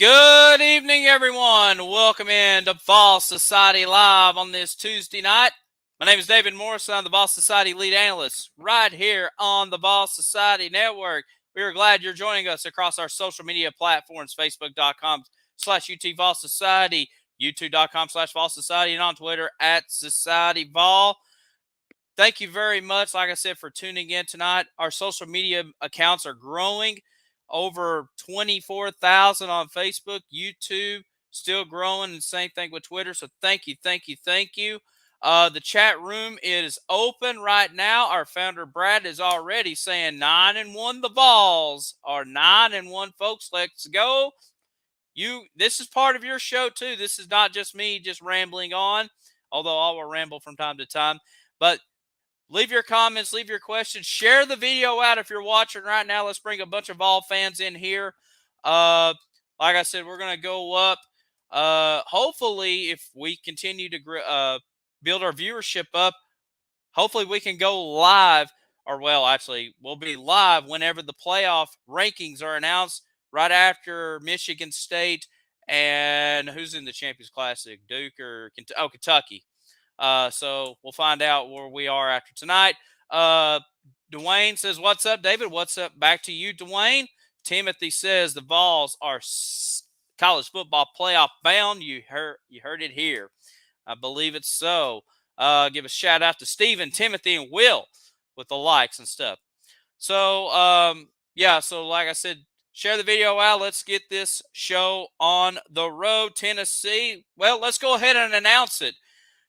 Good evening, everyone. Welcome in to Vols Society Live on this Tuesday night. My name is David Morrison. I'm the Vols Society lead analyst right here on the Vols Society Network. We are glad you're joining us across our social media platforms, facebook.com/UT Vols Society, youtube.com/Vols Society, and on Twitter @SocietyVol. Thank you very much, like I said, for tuning in tonight. Our social media accounts are growing. Over 24,000 on Facebook, YouTube, still growing, and same thing with Twitter. So thank you, thank you, thank you. The chat room is open right now. Our founder, Brad, is already saying 9-1 the Vols are 9-1, folks. Let's go. This is part of your show, too. This is not just me just rambling on, although I will ramble from time to time. But leave your comments, leave your questions, share the video out if you're watching right now. Let's bring a bunch of Vol fans in here. Like I said, we're going to go up. Hopefully, if we continue to build our viewership up, hopefully we can go live. Or, well, actually, we'll be live whenever the playoff rankings are announced right after Michigan State and who's in the Champions Classic, Duke or Kentucky. So we'll find out where we are after tonight. Dwayne says, "What's up, David? What's up?" Back to you, Dwayne. Timothy says the Vols are college football playoff bound. You heard it here. I believe it's so. Give a shout out to Stephen, Timothy, and Will with the likes and stuff. So yeah. So like I said, share the video out. Let's get this show on the road. Tennessee. Well, let's go ahead and announce it.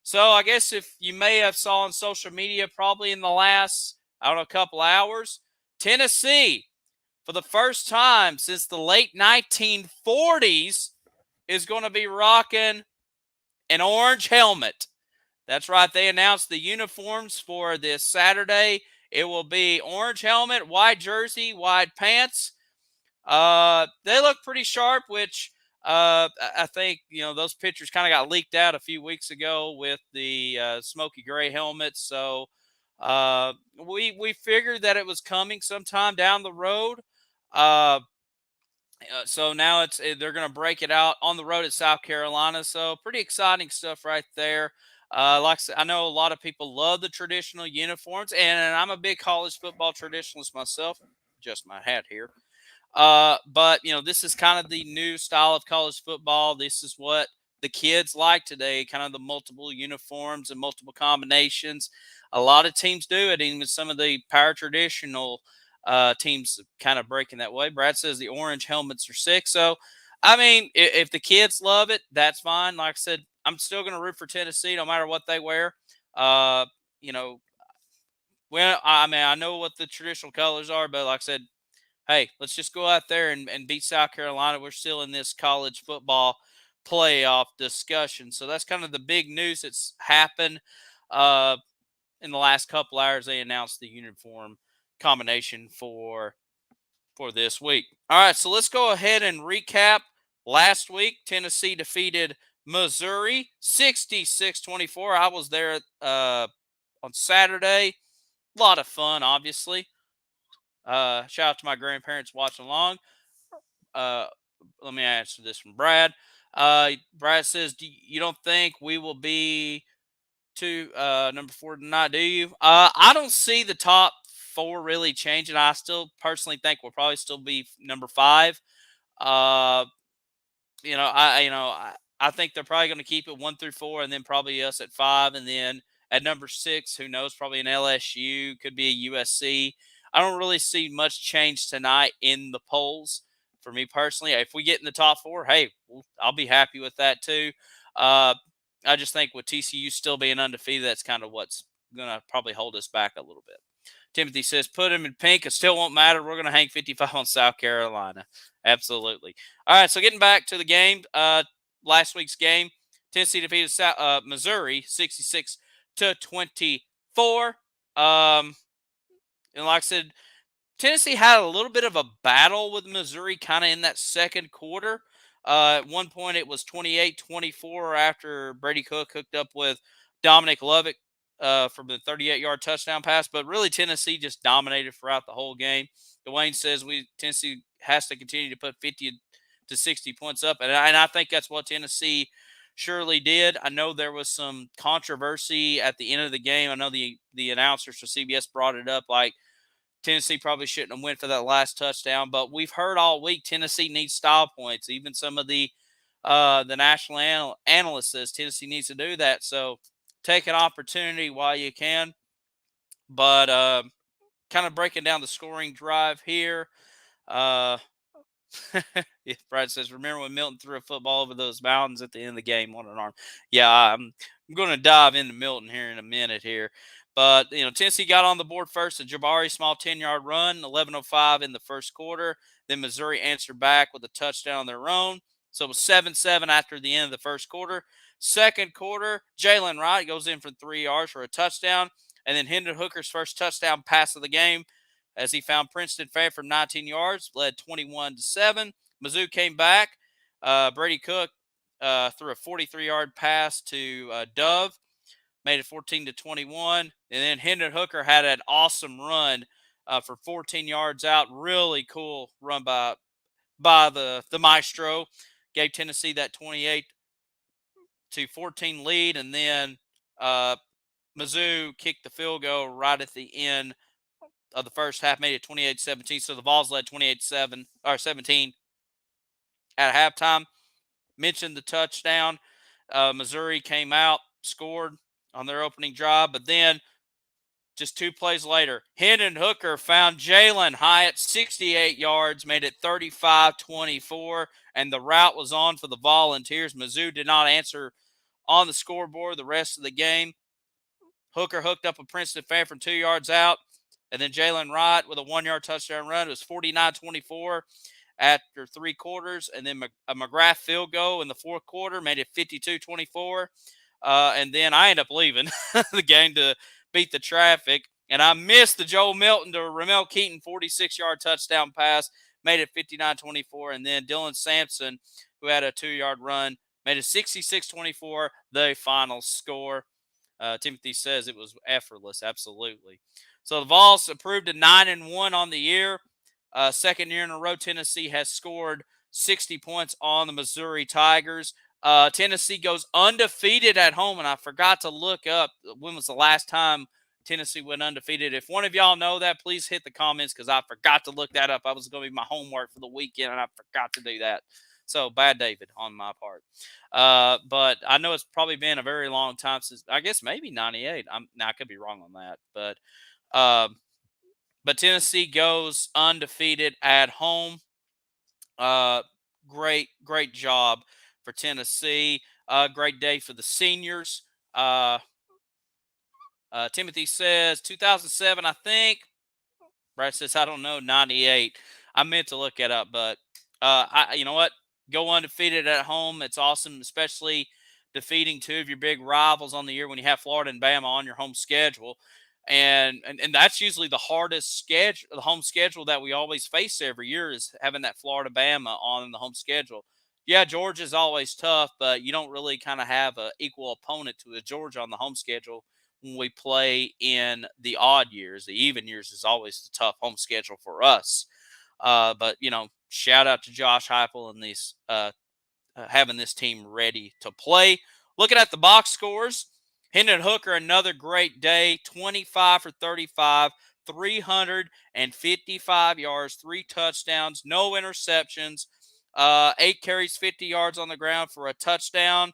So I guess if you may have saw on social media probably in the last, couple hours, Tennessee, for the first time since the late 1940s, is going to be rocking an orange helmet. That's right. They announced the uniforms for this Saturday. It will be orange helmet, white jersey, white pants. They look pretty sharp, which I think, those pictures kind of got leaked out a few weeks ago with the smoky gray helmets. So we figured that it was coming sometime down the road. So now they're going to break it out on the road at South Carolina. So pretty exciting stuff right there. Like I said, I know a lot of people love the traditional uniforms, and I'm a big college football traditionalist myself. Just my hat here. But this is kind of the new style of college football. This is what the kids like today, kind of the multiple uniforms and multiple combinations. A lot of teams do it, even some of the power traditional teams kind of breaking that way. Brad says the orange helmets are sick. So, I mean, if the kids love it, that's fine. Like I said, I'm still going to root for Tennessee no matter what they wear. Uh, you know, well, I mean, I know what the traditional colors are, but like I said, hey, let's just go out there and beat South Carolina. We're still in this college football playoff discussion. So that's kind of the big news that's happened in the last couple hours. They announced the uniform combination for this week. All right, so let's go ahead and recap. Last week, Tennessee defeated Missouri 66-24. I was there on Saturday. A lot of fun, obviously. Shout out to my grandparents watching along. Let me answer this from Brad. Brad says, you don't think we will be to number 4 tonight, do you? I don't see the top 4 really changing. I still personally think we'll probably still be number 5. I think they're probably going to keep it 1 through 4, and then probably us at 5, and then at number 6, who knows? Probably an LSU, could be a USC. I don't really see much change tonight in the polls for me personally. If we get in the top 4, hey, I'll be happy with that too. I just think with TCU still being undefeated, that's kind of what's going to probably hold us back a little bit. Timothy says, put him in pink. It still won't matter. We're going to hang 55 on South Carolina. Absolutely. All right, so getting back to the game, last week's game, Tennessee defeated Missouri 66-24. And like I said, Tennessee had a little bit of a battle with Missouri kind of in that second quarter. At one point, it was 28-24 after Brady Cook hooked up with Dominic Lovett from the 38-yard touchdown pass. But really, Tennessee just dominated throughout the whole game. Dwayne says Tennessee has to continue to put to 60 points up. And I think that's what Tennessee surely did. I know there was some controversy at the end of the game. I know the announcers for CBS brought it up like Tennessee probably shouldn't have went for that last touchdown, but we've heard all week Tennessee needs style points. Even some of the national analysts says Tennessee needs to do that. So take an opportunity while you can. But kind of breaking down the scoring drive here. Uh, Brad says, remember when Milton threw a football over those mountains at the end of the game on an arm? Yeah, I'm going to dive into Milton here in a minute here. But, Tennessee got on the board first. A Jabari Small 10-yard run, 11:05 in the first quarter. Then Missouri answered back with a touchdown on their own. So it was 7-7 after the end of the first quarter. Second quarter, Jalen Wright goes in for 3 yards for a touchdown. And then Hendon Hooker's first touchdown pass of the game as he found Princeton fair from 19 yards, led 21-7. Mizzou came back. Brady Cook threw a 43-yard pass to Dove, made it 14-21. And then Hendon Hooker had an awesome run for 14 yards out. Really cool run by the maestro. Gave Tennessee that 28-14 lead, and then Mizzou kicked the field goal right at the end of the first half, made it 28-17. So the Vols led 28-7 or 17 at halftime. Mentioned the touchdown. Missouri came out, scored on their opening drive, but then just 2 plays later, Hendon Hooker found Jalen Hyatt 68 yards, made it 35-24, and the route was on for the Volunteers. Mizzou did not answer on the scoreboard the rest of the game. Hooker hooked up a Princeton fan from 2 yards out, and then Jalen Wright with a 1-yard touchdown run. It was 49-24 after 3 quarters, and then a McGrath field goal in the fourth quarter made it 52-24. And then I ended up leaving the game to beat the traffic, and I missed the Joel Milton to Ramel Keaton 46-yard touchdown pass, made it 59-24, and then Dylan Sampson, who had a 2-yard run, made it 66-24, the final score. Timothy says it was effortless, absolutely. So the Vols improved to 9-1 on the year. Second year in a row, Tennessee has scored 60 points on the Missouri Tigers. Tennessee goes undefeated at home, and I forgot to look up when was the last time Tennessee went undefeated. If one of y'all know that, please hit the comments because I forgot to look that up. That was going to be my homework for the weekend, and I forgot to do that. So bad, David, on my part. But I know it's probably been a very long time since, I guess maybe 98. Now I could be wrong on that, but Tennessee goes undefeated at home. Great job for Tennessee. Great day for the seniors. Timothy says 2007, I think. Brad says, I don't know, 98. I meant to look it up, but you know what? Go undefeated at home. It's awesome, especially defeating 2 of your big rivals on the year when you have Florida and Bama on your home schedule. And that's usually the hardest schedule, the home schedule that we always face every year is having that Florida Bama on the home schedule. Yeah, Georgia's always tough, but you don't really kind of have an equal opponent to a Georgia on the home schedule when we play in the odd years. The even years is always the tough home schedule for us. But, shout out to Josh Heupel and these having this team ready to play. Looking at the box scores, Hendon Hooker, another great day, 25 for 35, 355 yards, 3 touchdowns, no interceptions, 8 carries, 50 yards on the ground for a touchdown.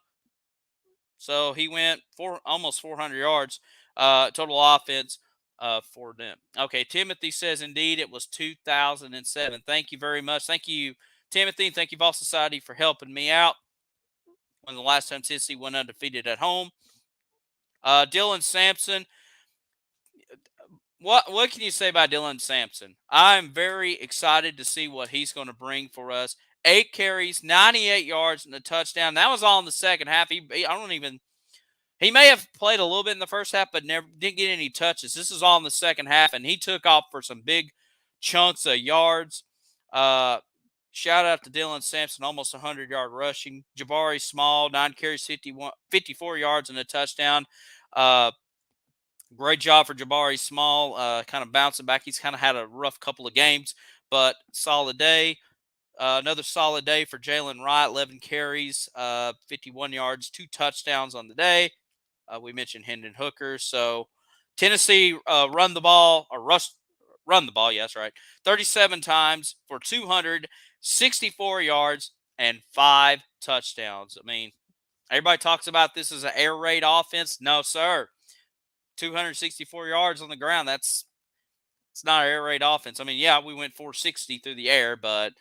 So he went almost 400 yards total offense for them. Okay, Timothy says, indeed, it was 2007. Thank you very much. Thank you, Timothy. Thank you, Vols Society, for helping me out when the last time Tennessee went undefeated at home. Dylan Sampson. What can you say about Dylan Sampson? I'm very excited to see what he's going to bring for us. 8 carries, 98 yards, and a touchdown. That was all in the second half. He may have played a little bit in the first half, but never didn't get any touches. This is all in the second half, and he took off for some big chunks of yards. Shout out to Dylan Sampson, almost 100-yard rushing. Jabari Small, 9 carries, 54 yards, and a touchdown. Great job for Jabari Small, kind of bouncing back. He's kind of had a rough couple of games, but solid day. Another solid day for Jalen Wright, 11 carries, 51 yards, 2 touchdowns on the day. We mentioned Hendon Hooker. So Tennessee run the ball, run the ball, yes, right, 37 times for 264 yards and 5 touchdowns. I mean, everybody talks about this as an air raid offense. No, sir. 264 yards on the ground. It's not an air raid offense. I mean, yeah, we went 460 through the air, but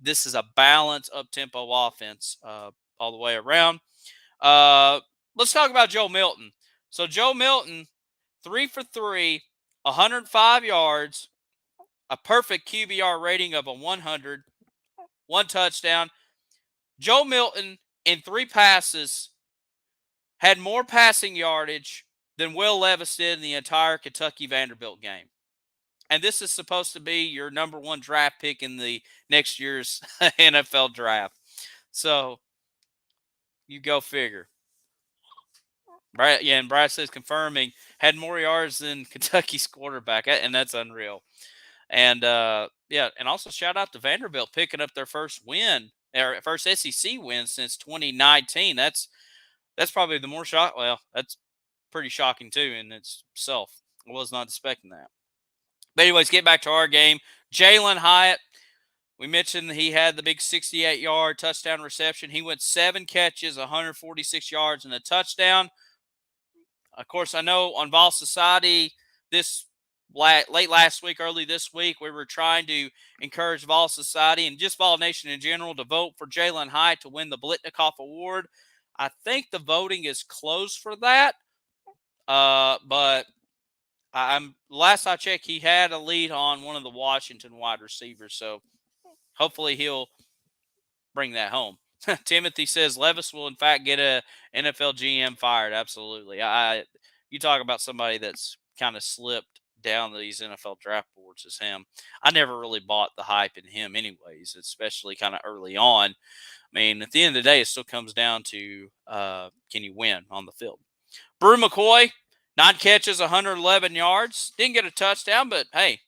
this is a balanced, up-tempo offense all the way around. Let's talk about Joe Milton. So Joe Milton, 3 for 3, 105 yards, a perfect QBR rating of a 100, 1 touchdown. Joe Milton, in 3 passes, had more passing yardage than Will Levis did in the entire Kentucky Vanderbilt game. And this is supposed to be your number 1 draft pick in the next year's NFL draft. So you go figure. And Brad says confirming had more yards than Kentucky's quarterback, and that's unreal. And and also shout out to Vanderbilt picking up their first win, or first SEC win since 2019. That's probably the more shock. Well, that's pretty shocking too in itself. I was not expecting that. But anyways, get back to our game. Jalen Hyatt, we mentioned he had the big 68-yard touchdown reception. He went 7 catches, 146 yards, and a touchdown. Of course, I know on Vol Society this late last week, early this week, we were trying to encourage Vol Society and just Vol Nation in general to vote for Jalen Hyatt to win the Blitnikoff Award. I think the voting is closed for that, but last I checked, he had a lead on one of the Washington wide receivers, so hopefully he'll bring that home. Timothy says Levis will in fact get a NFL GM fired. Absolutely. You talk about somebody that's kind of slipped down these NFL draft boards as him. I never really bought the hype in him anyways, especially kind of early on. I mean, at the end of the day, it still comes down to can you win on the field. Brew McCoy, 9 catches, 111 yards. Didn't get a touchdown, but hey,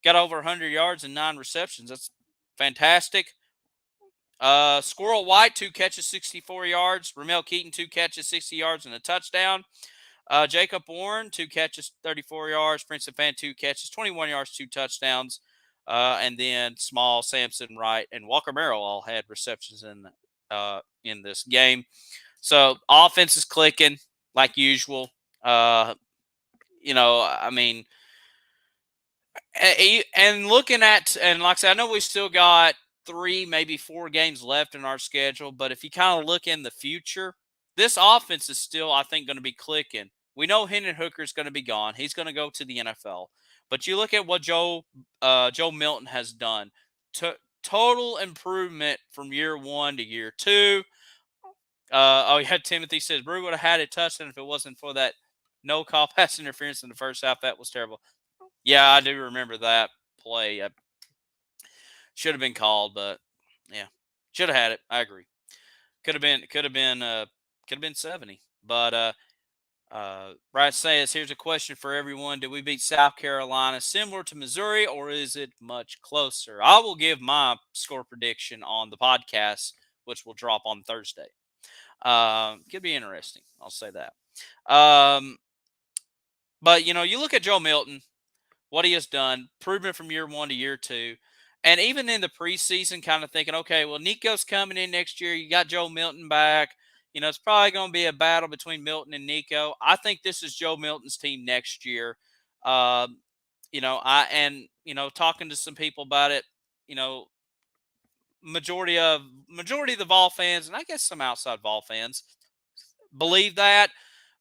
got over 100 yards and 9 receptions. That's fantastic. Squirrel White, 2 catches, 64 yards. Ramel Keaton, 2 catches, 60 yards, and a touchdown. Jacob Warren, 2 catches, 34 yards. Princeton Fan, 2 catches, 21 yards, 2 touchdowns. And then Small, Sampson, Wright, and Walker Merrill all had receptions in this game. So offense is clicking like usual. I mean, and looking at, and like I said, I know we still got 3, maybe 4 games left in our schedule, but if you kind of look in the future, this offense is still, I think, going to be clicking. We know Hendon Hooker is going to be gone. He's going to go to the NFL. But you look at what Joe Milton has done. Total improvement from year 1 to year 2. Timothy says, Brew would have had a touchdown if it wasn't for that no-call pass interference in the first half. That was terrible. Yeah, I do remember that play. Should have been called, but yeah, should have had it. I agree. Could have been 70. But Brad says, here's a question for everyone: did we beat South Carolina similar to Missouri, or is it much closer? I will give my score prediction on the podcast, which will drop on Thursday. Could be interesting. I'll say that. But you look at Joe Milton, what he has done, proven from year 1 to year 2. And even in the preseason, kind of thinking, okay, well, Nico's coming in next year. You got Joe Milton back. It's probably going to be a battle between Milton and Nico. I think this is Joe Milton's team next year. Talking to some people about it, majority of the Vol fans, and I guess some outside Vol fans, believe that.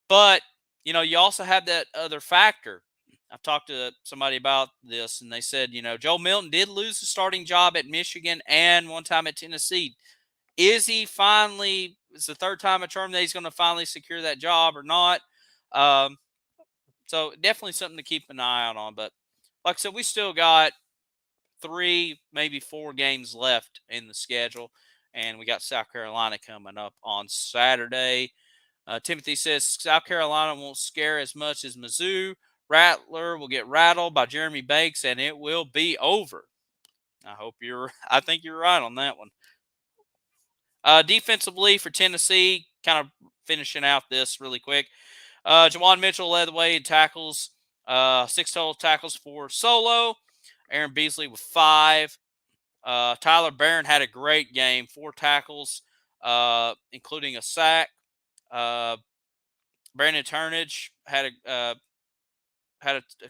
But, you also have that other factor. I've talked to somebody about this, and they said, Joe Milton did lose the starting job at Michigan and one time at Tennessee. Is he finally, it's the 3rd time a term that he's going to finally secure that job or not? So definitely something to keep an eye out on. But like I said, we still got 3, maybe 4 games left in the schedule, and we got South Carolina coming up on Saturday. Timothy says South Carolina won't scare as much as Mizzou. Rattler will get rattled by Jeremy Banks, and it will be over. I think you're right on that one. Defensively for Tennessee, kind of finishing out this really quick. Jawan Mitchell led the way in tackles, 6 total tackles for solo. Aaron Beasley with 5. Tyler Barron had a great game, 4 tackles, including a sack. Uh, Brandon Turnage had a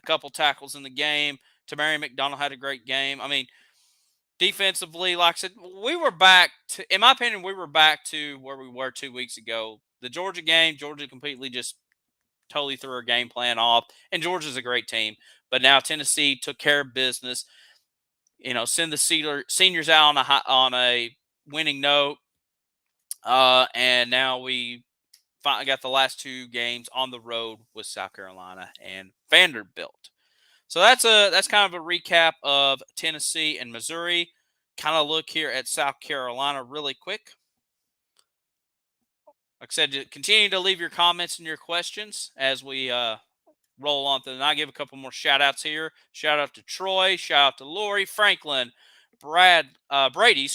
couple tackles in the game. Tamari McDonald had a great game. I mean, defensively, like I said, we were back to, in my opinion, we were back to where we were 2 weeks ago. The Georgia game, Georgia completely just totally threw our game plan off, and Georgia's a great team. But now Tennessee took care of business. Send the seniors out on a winning note, and now we finally got the last 2 games on the road with South Carolina and Vanderbilt. So that's kind of a recap of Tennessee and Missouri. Kind of look here at South Carolina really quick. Like I said, continue to leave your comments and your questions as we roll on through. And I'll give a couple more shout outs here. Shout out to Troy. Shout out to Lori, Franklin, Brady,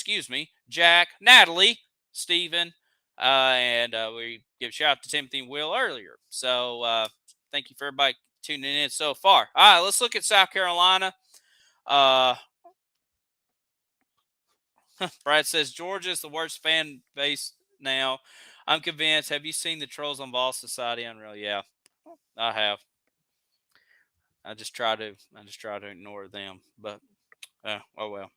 Jack, Natalie, Stephen, and we give a shout out to Timothy and Will earlier. So thank you for everybody tuning in so far. All right, let's look at South Carolina. Brad says Georgia's the worst fan base now. I'm convinced. Have you seen the trolls on Vols Society? Unreal. Yeah, I have. I just try to ignore them, but oh well.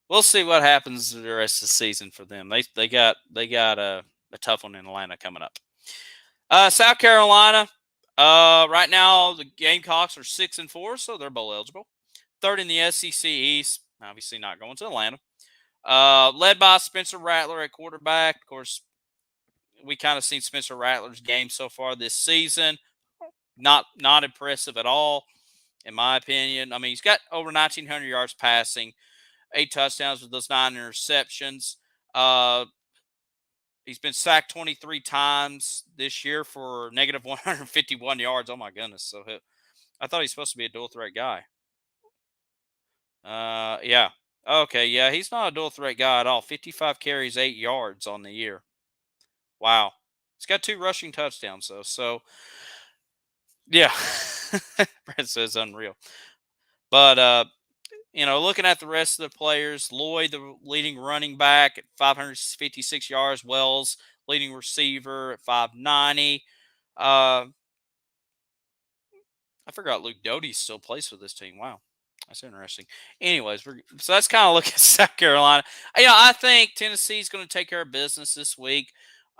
We'll see what happens the rest of the season for them. They got a tough one in Atlanta coming up. South Carolina. Right now the Gamecocks are 6-4, so they're bowl eligible. Third in the SEC East. Obviously not going to Atlanta. Led by Spencer Rattler at quarterback. Of course, we kind of seen Spencer Rattler's game so far this season. Not impressive at all, in my opinion. I mean, he's got over 1,900 yards passing, 8 touchdowns with those 9 interceptions. He's been sacked 23 times this year for negative 151 yards. Oh, my goodness. So I thought he's supposed to be a dual threat guy. Yeah. Okay, yeah, he's not a dual threat guy at all. 55 carries, 8 yards on the year. Wow. He's got 2 rushing touchdowns, though. So, yeah. Brent says unreal. But, looking at the rest of the players, Lloyd, the leading running back at 556 yards. Wells, leading receiver at 590. I forgot Luke Doty still plays for this team. Wow. That's interesting. Anyways, so that's kind of look at South Carolina. I think Tennessee's going to take care of business this week.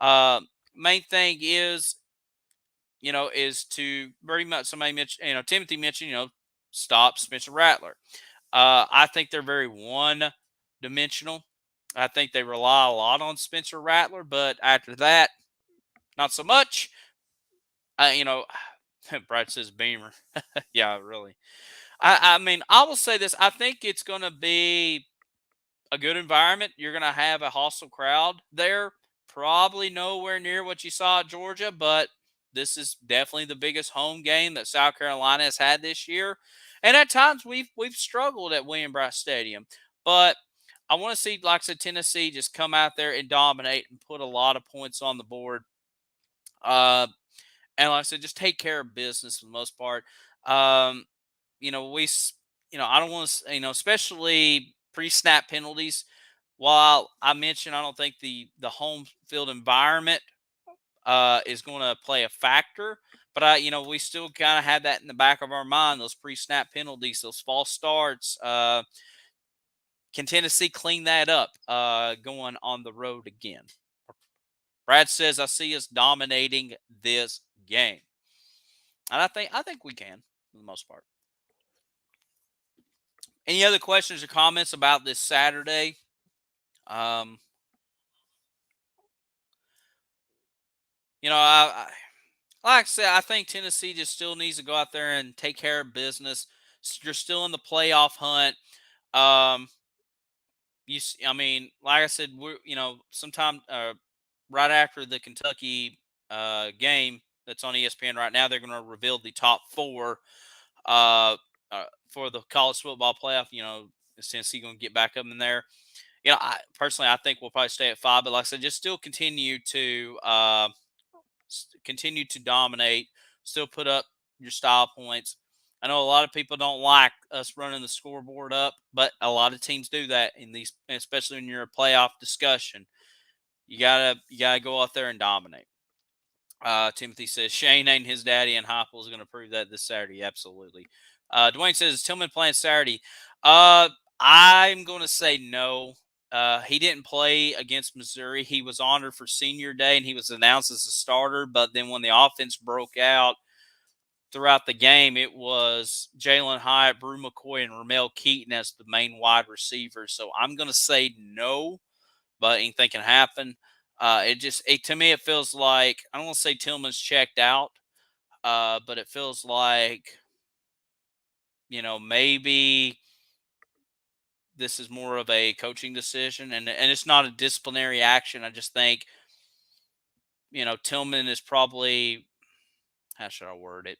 Main thing is to pretty much somebody mentioned, Timothy mentioned, stop Spencer Rattler. I think they're very one-dimensional. I think they rely a lot on Spencer Rattler, but after that, not so much. Brad says Beamer. Yeah, really. I mean, I will say this. I think it's going to be a good environment. You're going to have a hostile crowd there. Probably nowhere near what you saw at Georgia, but this is definitely the biggest home game that South Carolina has had this year. And at times we've struggled at William Brice Stadium. But I want to see, like I said, Tennessee just come out there and dominate and put a lot of points on the board. And like I said, just take care of business for the most part. I don't want to, especially pre-snap penalties. While I mentioned I don't think the home field environment is going to play a factor, but we still kind of have that in the back of our mind. Those pre-snap penalties, those false starts. Can Tennessee clean that up going on the road again? Brad says I see us dominating this game, and I think we can for the most part. Any other questions or comments about this Saturday? Like I said, I think Tennessee just still needs to go out there and take care of business. You're still in the playoff hunt. I mean, like I said, sometime right after the Kentucky game that's on ESPN right now, they're going to reveal the top 4 for the college football playoff. Is Tennessee going to get back up in there? You know, I think we'll probably stay at 5. But like I said, just still continue to dominate, still put up your style points. I know a lot of people don't like us running the scoreboard up, but a lot of teams do that in these, especially when you're a playoff discussion. You gotta go out there and dominate. Timothy says Shane ain't his daddy, and Heupel is going to prove that this Saturday. Absolutely. Dwayne says, is Tillman playing Saturday? I'm going to say no. He didn't play against Missouri. He was honored for senior day, and he was announced as a starter. But then when the offense broke out throughout the game, it was Jalen Hyatt, Brew McCoy, and Ramel Keaton as the main wide receivers. So I'm going to say no, but anything can happen. To me, it feels like, I don't want to say Tillman's checked out, but it feels like, maybe this is more of a coaching decision, and it's not a disciplinary action. I just think, Tillman is probably, how should I word it?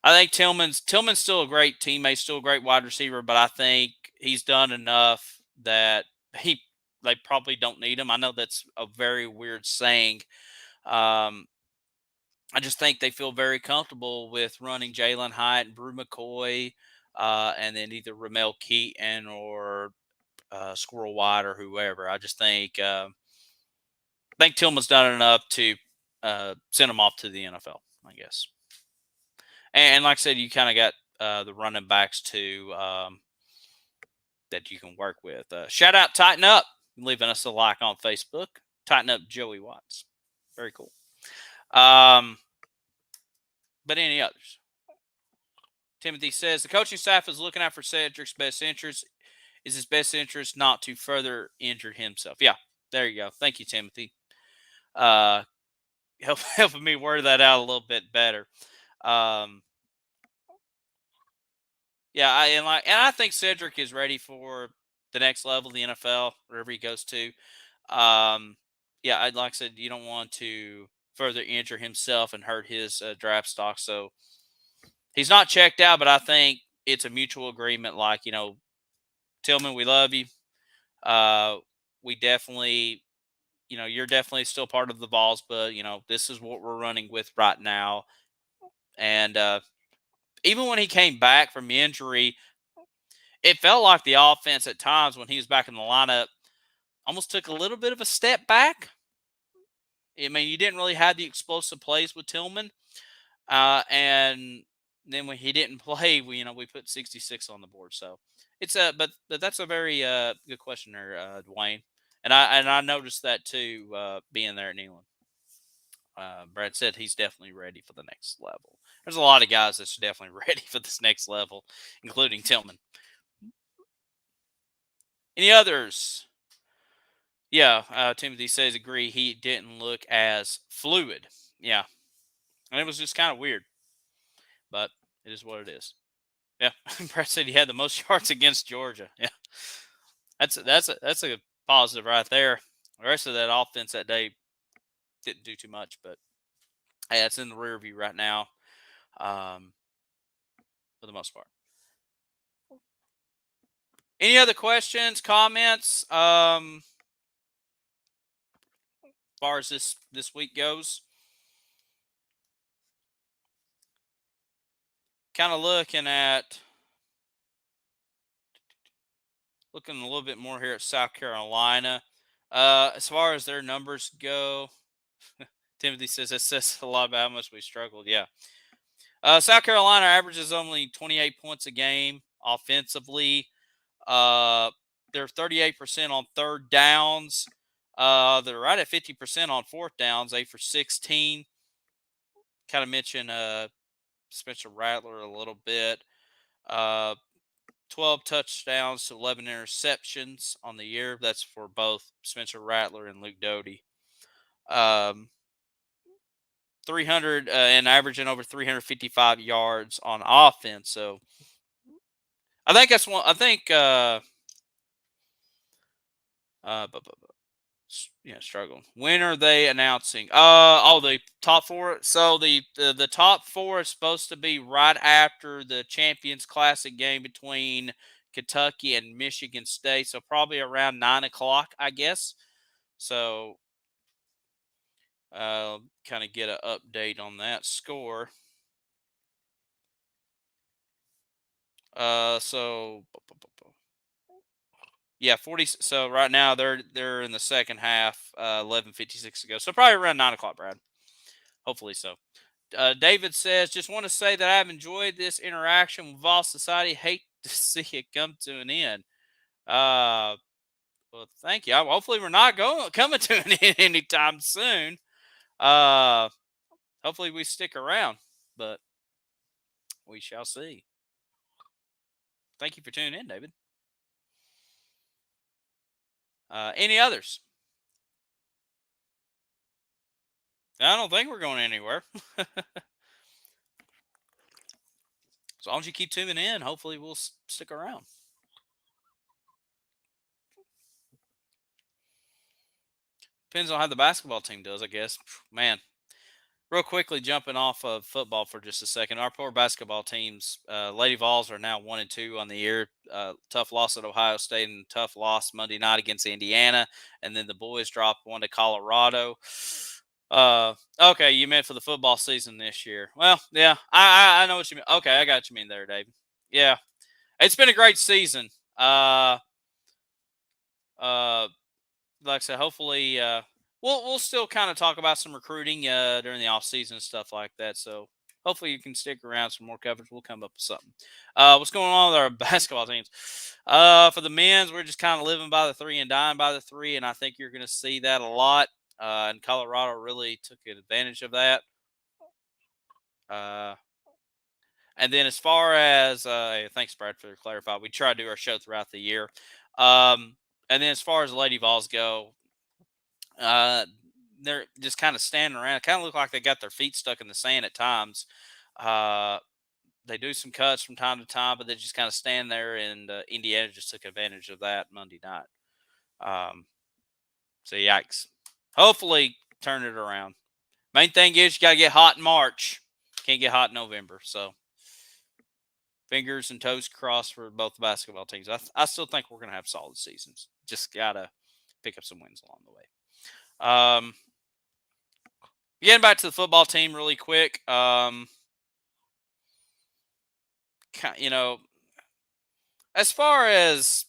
I think Tillman's still a great teammate, still a great wide receiver, but I think he's done enough that they probably don't need him. I know that's a very weird saying. I just think they feel very comfortable with running Jalen Hyatt and Brew McCoy, and then either Ramel Keaton or Squirrel White or whoever. I just think Tillman's done enough to send him off to the NFL, I guess. And like I said, you kind of got the running backs too that you can work with. Shout out Tighten Up, leaving us a like on Facebook. Tighten Up Joey Watts. Very cool. But any others? Timothy says the coaching staff is looking out for Cedric's best interest. Is his best interest not to further injure himself? Yeah, there you go. Thank you, Timothy. Helping me word that out a little bit better. Yeah, I think Cedric is ready for the next level of the NFL, wherever he goes to. Yeah, like I said, you don't want to further injure himself and hurt his draft stock. So he's not checked out, but I think it's a mutual agreement. Like, Tillman, we love you. We definitely, you're definitely still part of the Vols, but, this is what we're running with right now. And even when he came back from injury, it felt like the offense at times when he was back in the lineup almost took a little bit of a step back. I mean, you didn't really have the explosive plays with Tillman. And then when he didn't play, we put 66 on the board. So it's but that's a very good question there, Dwayne. And I noticed that too, being there at Neyland. Brad said he's definitely ready for the next level. There's a lot of guys that's definitely ready for this next level, including Tillman. Any others? Yeah, Timothy says agree. He didn't look as fluid. Yeah, and it was just kind of weird, but it is what it is. Yeah, Brad said he had the most yards against Georgia. Yeah, that's a positive right there. The rest of that offense that day didn't do too much, but hey, that's in the rear view right now, for the most part. Any other questions, comments? As far as this week goes, kind of looking a little bit more here at South Carolina. As far as their numbers go, Timothy says that says a lot about how much we struggled. Yeah. South Carolina averages only 28 points a game offensively. They're 38% on third downs. They're right at 50% on fourth downs, 8 for 16. Kind of mentioned Spencer Rattler a little bit. 12 touchdowns to 11 interceptions on the year. That's for both Spencer Rattler and Luke Doty. 300 and averaging over 355 yards on offense. So I think that's one. I think struggling. When are they announcing? The top four. So the top four is supposed to be right after the Champions Classic game between Kentucky and Michigan State. So probably around 9 o'clock, I guess. So kind of get an update on that score. So yeah, 40. So right now they're in the second half. 11:56 to go. So probably around 9 o'clock, Brad. Hopefully so. David says, just want to say that I've enjoyed this interaction with Vols Society. Hate to see it come to an end. Well, thank you. Hopefully we're not coming to an end anytime soon. Hopefully we stick around, but we shall see. Thank you for tuning in, David. Any others? I don't think we're going anywhere. As long as you keep tuning in, hopefully we'll stick around. Depends on how the basketball team does, I guess. Man, real quickly jumping off of football for just a second. Our poor basketball teams, Lady Vols are now 1-2 on the year. Tough loss at Ohio State and tough loss Monday night against Indiana. And then the boys dropped one to Colorado. Okay, you meant for the football season this year. Well, yeah, I know what you mean. Okay, I got what you mean there, Dave. Yeah, it's been a great season. Like I said, hopefully, we'll still kind of talk about some recruiting during the off season and stuff like that. So hopefully you can stick around some more coverage. We'll come up with something. What's going on with our basketball teams? For the men's, we're just kind of living by the three and dying by the three, and I think you're going to see that a lot. And Colorado really took advantage of that. And then as far as thanks, Brad, for clarifying. We try to do our show throughout the year. And then as far as the Lady Vols go, they're just kind of standing around. Kind of look like they got their feet stuck in the sand at times. They do some cuts from time to time, but they just kind of stand there. And Indiana just took advantage of that Monday night. So yikes. Hopefully, turn it around. Main thing is you got to get hot in March. Can't get hot in November. So fingers and toes crossed for both basketball teams. I still think we're going to have solid seasons. Just got to pick up some wins along the way. Getting back to the football team really quick. You know, as far as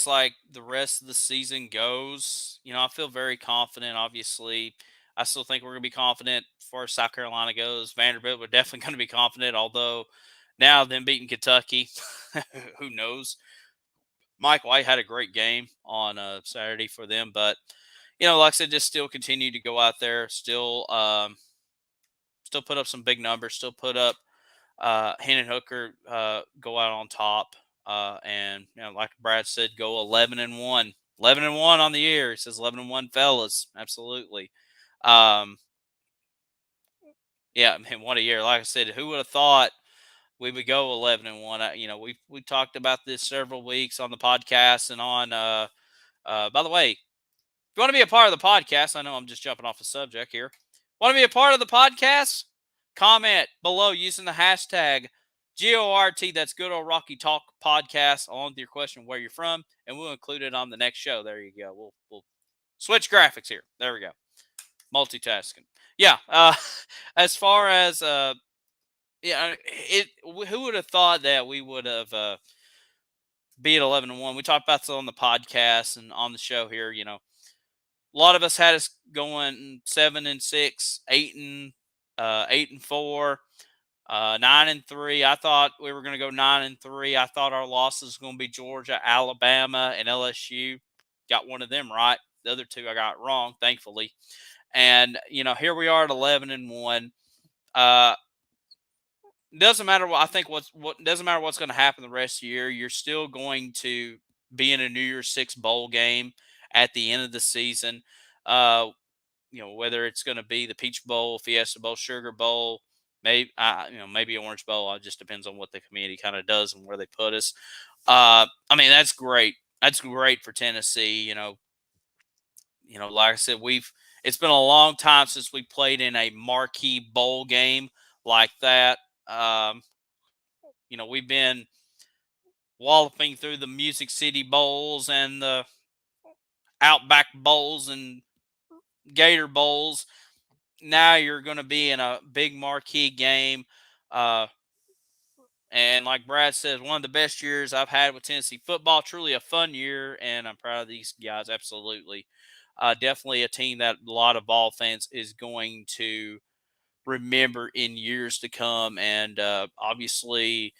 like the rest of the season goes, I feel very confident. Obviously, I still think we're going to be confident as far as South Carolina goes. Vanderbilt, we're definitely going to be confident. Although now them beating Kentucky, who knows? Mike White had a great game on Saturday for them, but like I said, just still continue to go out there, still put up some big numbers, still put up Hendon Hooker go out on top, and like Brad said, go 11-1, 11-1 on the year. He says 11-1, fellas, absolutely. Yeah, man, what a year! Like I said, who would have thought we would go 11-1? We talked about this several weeks on the podcast and on. By the way, if you want to be a part of the podcast, I know I'm just jumping off the subject here. Want to be a part of the podcast? Comment below using the hashtag GORT. That's Good Old Rocky Talk Podcast, along with your question where you're from, and we'll include it on the next show. There you go. We'll switch graphics here. There we go. Multitasking. Yeah. As far as who would have thought that we would have beat 11-1? We talked about this on the podcast and on the show here. A lot of us had us going 7-6, 8-4, 9-3. I thought we were going to go 9-3. I thought our losses were going to be Georgia, Alabama, and LSU. Got one of them right. The other two I got wrong, thankfully. And here we are at 11-1. Doesn't matter what I think. What doesn't matter what's going to happen the rest of the year. You're still going to be in a New Year's Six bowl game at the end of the season. Whether it's going to be the Peach Bowl, Fiesta Bowl, Sugar Bowl, maybe Orange Bowl. It just depends on what the committee kind of does and where they put us. That's great. That's great for Tennessee. Like I said, it's been a long time since we played in a marquee bowl game like that. we've been walloping through the Music City Bowls and the Outback Bowls and Gator Bowls. Now you're going to be in a big marquee game. Uh, and like Brad says, one of the best years I've had with Tennessee football. Truly a fun year, and I'm proud of these guys. Absolutely. Definitely a team that a lot of Vol fans is going to remember in years to come. And obviously,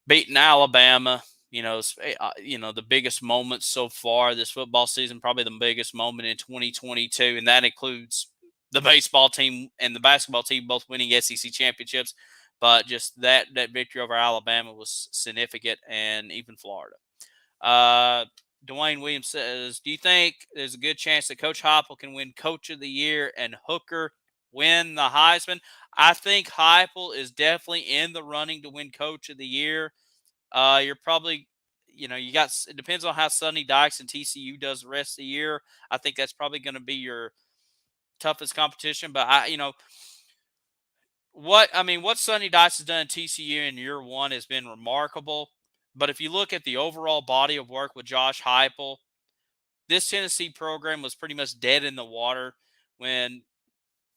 beating Alabama, the biggest moment so far this football season, probably the biggest moment in 2022, and that includes the baseball team and the basketball team both winning SEC championships. But just that victory over Alabama was significant, and even Florida. Uh, Dwayne Williams says, "Do you think there's a good chance that Coach Heupel can win Coach of the Year and Hooker win the Heisman?" I think Heupel is definitely in the running to win Coach of the Year. You're probably, it depends on how Sonny Dykes and TCU does the rest of the year. I think that's probably going to be your toughest competition. But what Sonny Dykes has done at TCU in year one has been remarkable. But if you look at the overall body of work with Josh Heupel, this Tennessee program was pretty much dead in the water when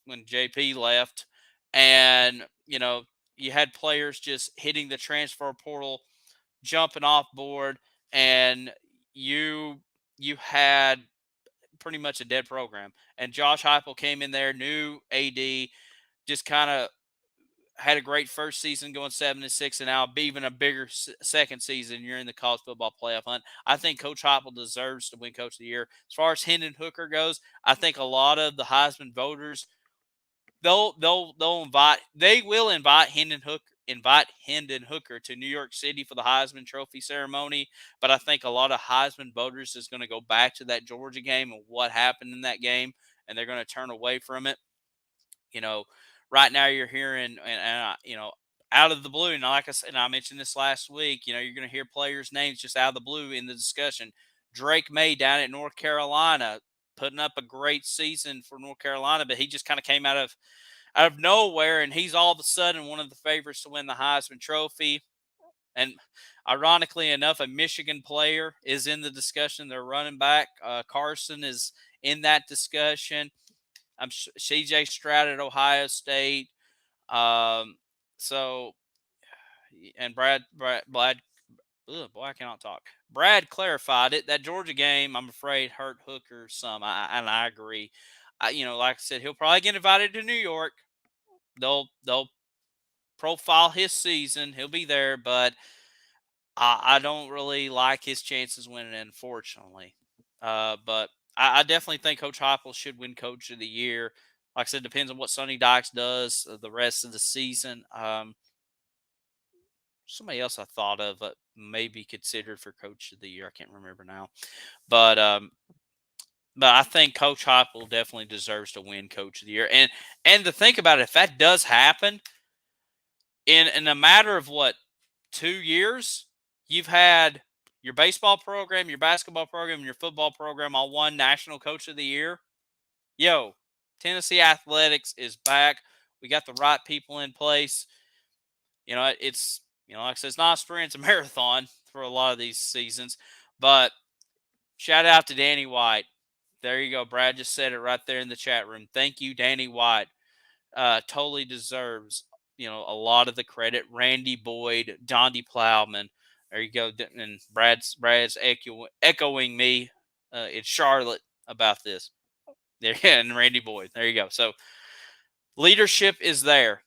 JP left, and you had players just hitting the transfer portal, jumping off board, and you had pretty much a dead program. And Josh Heupel came in there, new AD, just kind of had a great first season going 7-6, and now even a bigger second season. You're in the college football playoff hunt. I think Coach Heupel deserves to win Coach of the Year. As far as Hendon Hooker goes, I think a lot of the Heisman voters they will invite Hendon Hooker to New York City for the Heisman Trophy ceremony. But I think a lot of Heisman voters is going to go back to that Georgia game and what happened in that game, and they're going to turn away from it. You know, right now you're hearing out of the blue, and like I said, and I mentioned this last week. You're going to hear players' names just out of the blue in the discussion. Drake May down at North Carolina, putting up a great season for North Carolina, but he just kind of came out of nowhere, and he's all of a sudden one of the favorites to win the Heisman Trophy. And ironically enough, a Michigan player is in the discussion. Their running back, Carson, is in that discussion. CJ Stroud at Ohio State. Um, so, and ugh, boy, I cannot talk. Brad clarified it. That Georgia game, I'm afraid, hurt Hooker some. And I agree. Like I said, he'll probably get invited to New York. They'll profile his season. He'll be there, but I don't really like his chances winning, unfortunately. But I definitely think Coach Heupel should win Coach of the Year. Like I said, depends on what Sonny Dykes does the rest of the season. Somebody else I thought of maybe considered for Coach of the Year. I can't remember now, but I think Coach Heupel definitely deserves to win Coach of the Year. And to think about it, if that does happen, in a matter of 2 years, you've had your baseball program, your basketball program, and your football program all one National Coach of the Year. Yo, Tennessee athletics is back. We got the right people in place. It's like I said, it's not a sprint, it's a marathon for a lot of these seasons. But shout out to Danny White. There you go. Brad just said it right there in the chat room. Thank you, Danny White. Totally deserves a lot of the credit. Randy Boyd, Dondy Plowman. There you go. And Brad's echoing me in Charlotte about this. There, and Randy Boyd. There you go. So leadership is there,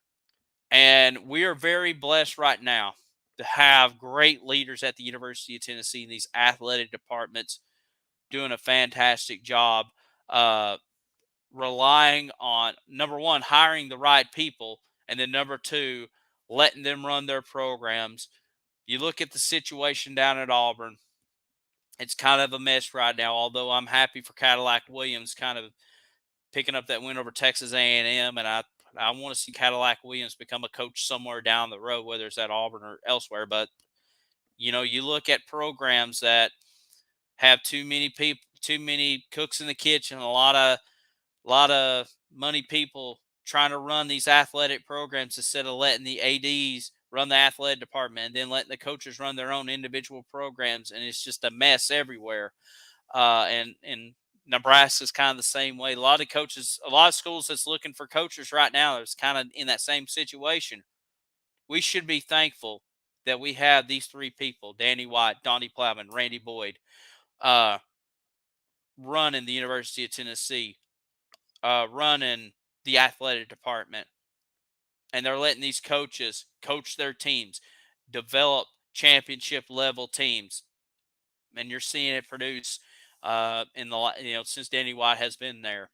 and we are very blessed right now to have great leaders at the University of Tennessee in these athletic departments doing a fantastic job. Relying on, number one, hiring the right people, and then number two, letting them run their programs. You look at the situation down at Auburn, it's kind of a mess right now, although I'm happy for Cadillac Williams kind of picking up that win over Texas A&M, and I want to see Cadillac Williams become a coach somewhere down the road, whether it's at Auburn or elsewhere. But, you look at programs that have too many people, too many cooks in the kitchen, a lot of money people trying to run these athletic programs instead of letting the ADs run the athletic department, and then letting the coaches run their own individual programs, and it's just a mess everywhere. And Nebraska's kind of the same way. A lot of coaches, a lot of schools that's looking for coaches right now is kind of in that same situation. We should be thankful that we have these three people: Danny White, Donnie Plowman, Randy Boyd, uh, running the University of Tennessee, running the athletic department, and they're letting these coaches coach their teams, develop championship level teams, and you're seeing it produce in the since Danny White has been there.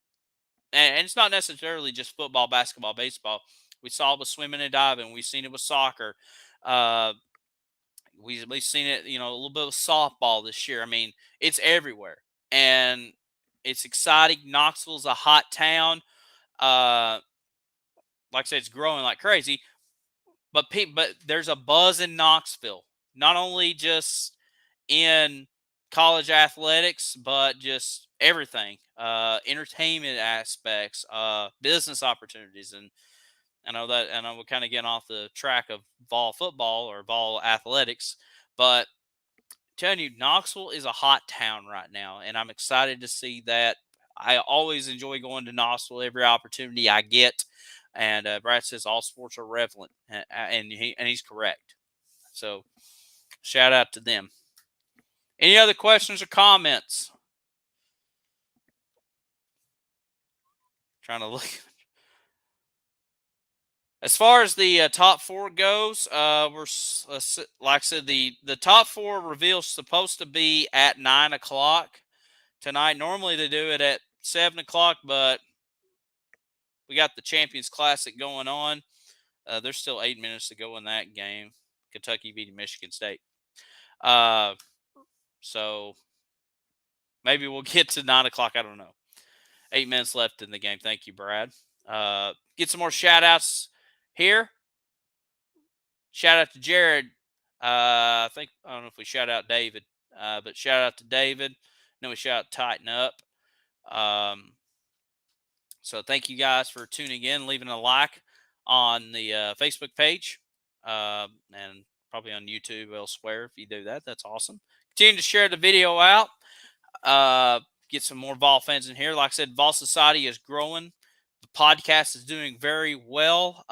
And it's not necessarily just football, basketball, baseball. We saw it with swimming and diving. We've seen it with soccer. Uh, we've seen it, a little bit of softball this year. I mean, it's everywhere, and it's exciting. Knoxville's a hot town. Uh, like I said, it's growing like crazy. But there's a buzz in Knoxville, not only just in college athletics, but just everything, entertainment aspects, business opportunities. And I know we're kind of getting off the track of Vol football or Vol athletics, but telling you, Knoxville is a hot town right now, and I'm excited to see that. I always enjoy going to Knoxville every opportunity I get. And Brad says all sports are relevant, and he's correct. So shout out to them. Any other questions or comments? Trying to look. As far as the top four goes, like I said, the top four reveal is supposed to be at 9 o'clock tonight. Normally they do it at 7 o'clock, but we got the Champions Classic going on. There's still 8 minutes to go in that game. Kentucky beating Michigan State. So maybe we'll get to 9 o'clock. I don't know. 8 minutes left in the game. Thank you, Brad. Get some more shout outs here. Shout out to Jared. I don't know if we shout out David, but shout out to David. Then we shout out Tighten Up. So thank you guys for tuning in, leaving a like on the Facebook page, and probably on YouTube elsewhere. If you do that, that's awesome. Continue to share the video out. Get some more Vol fans in here. Like I said, Vol Society is growing. The podcast is doing very well.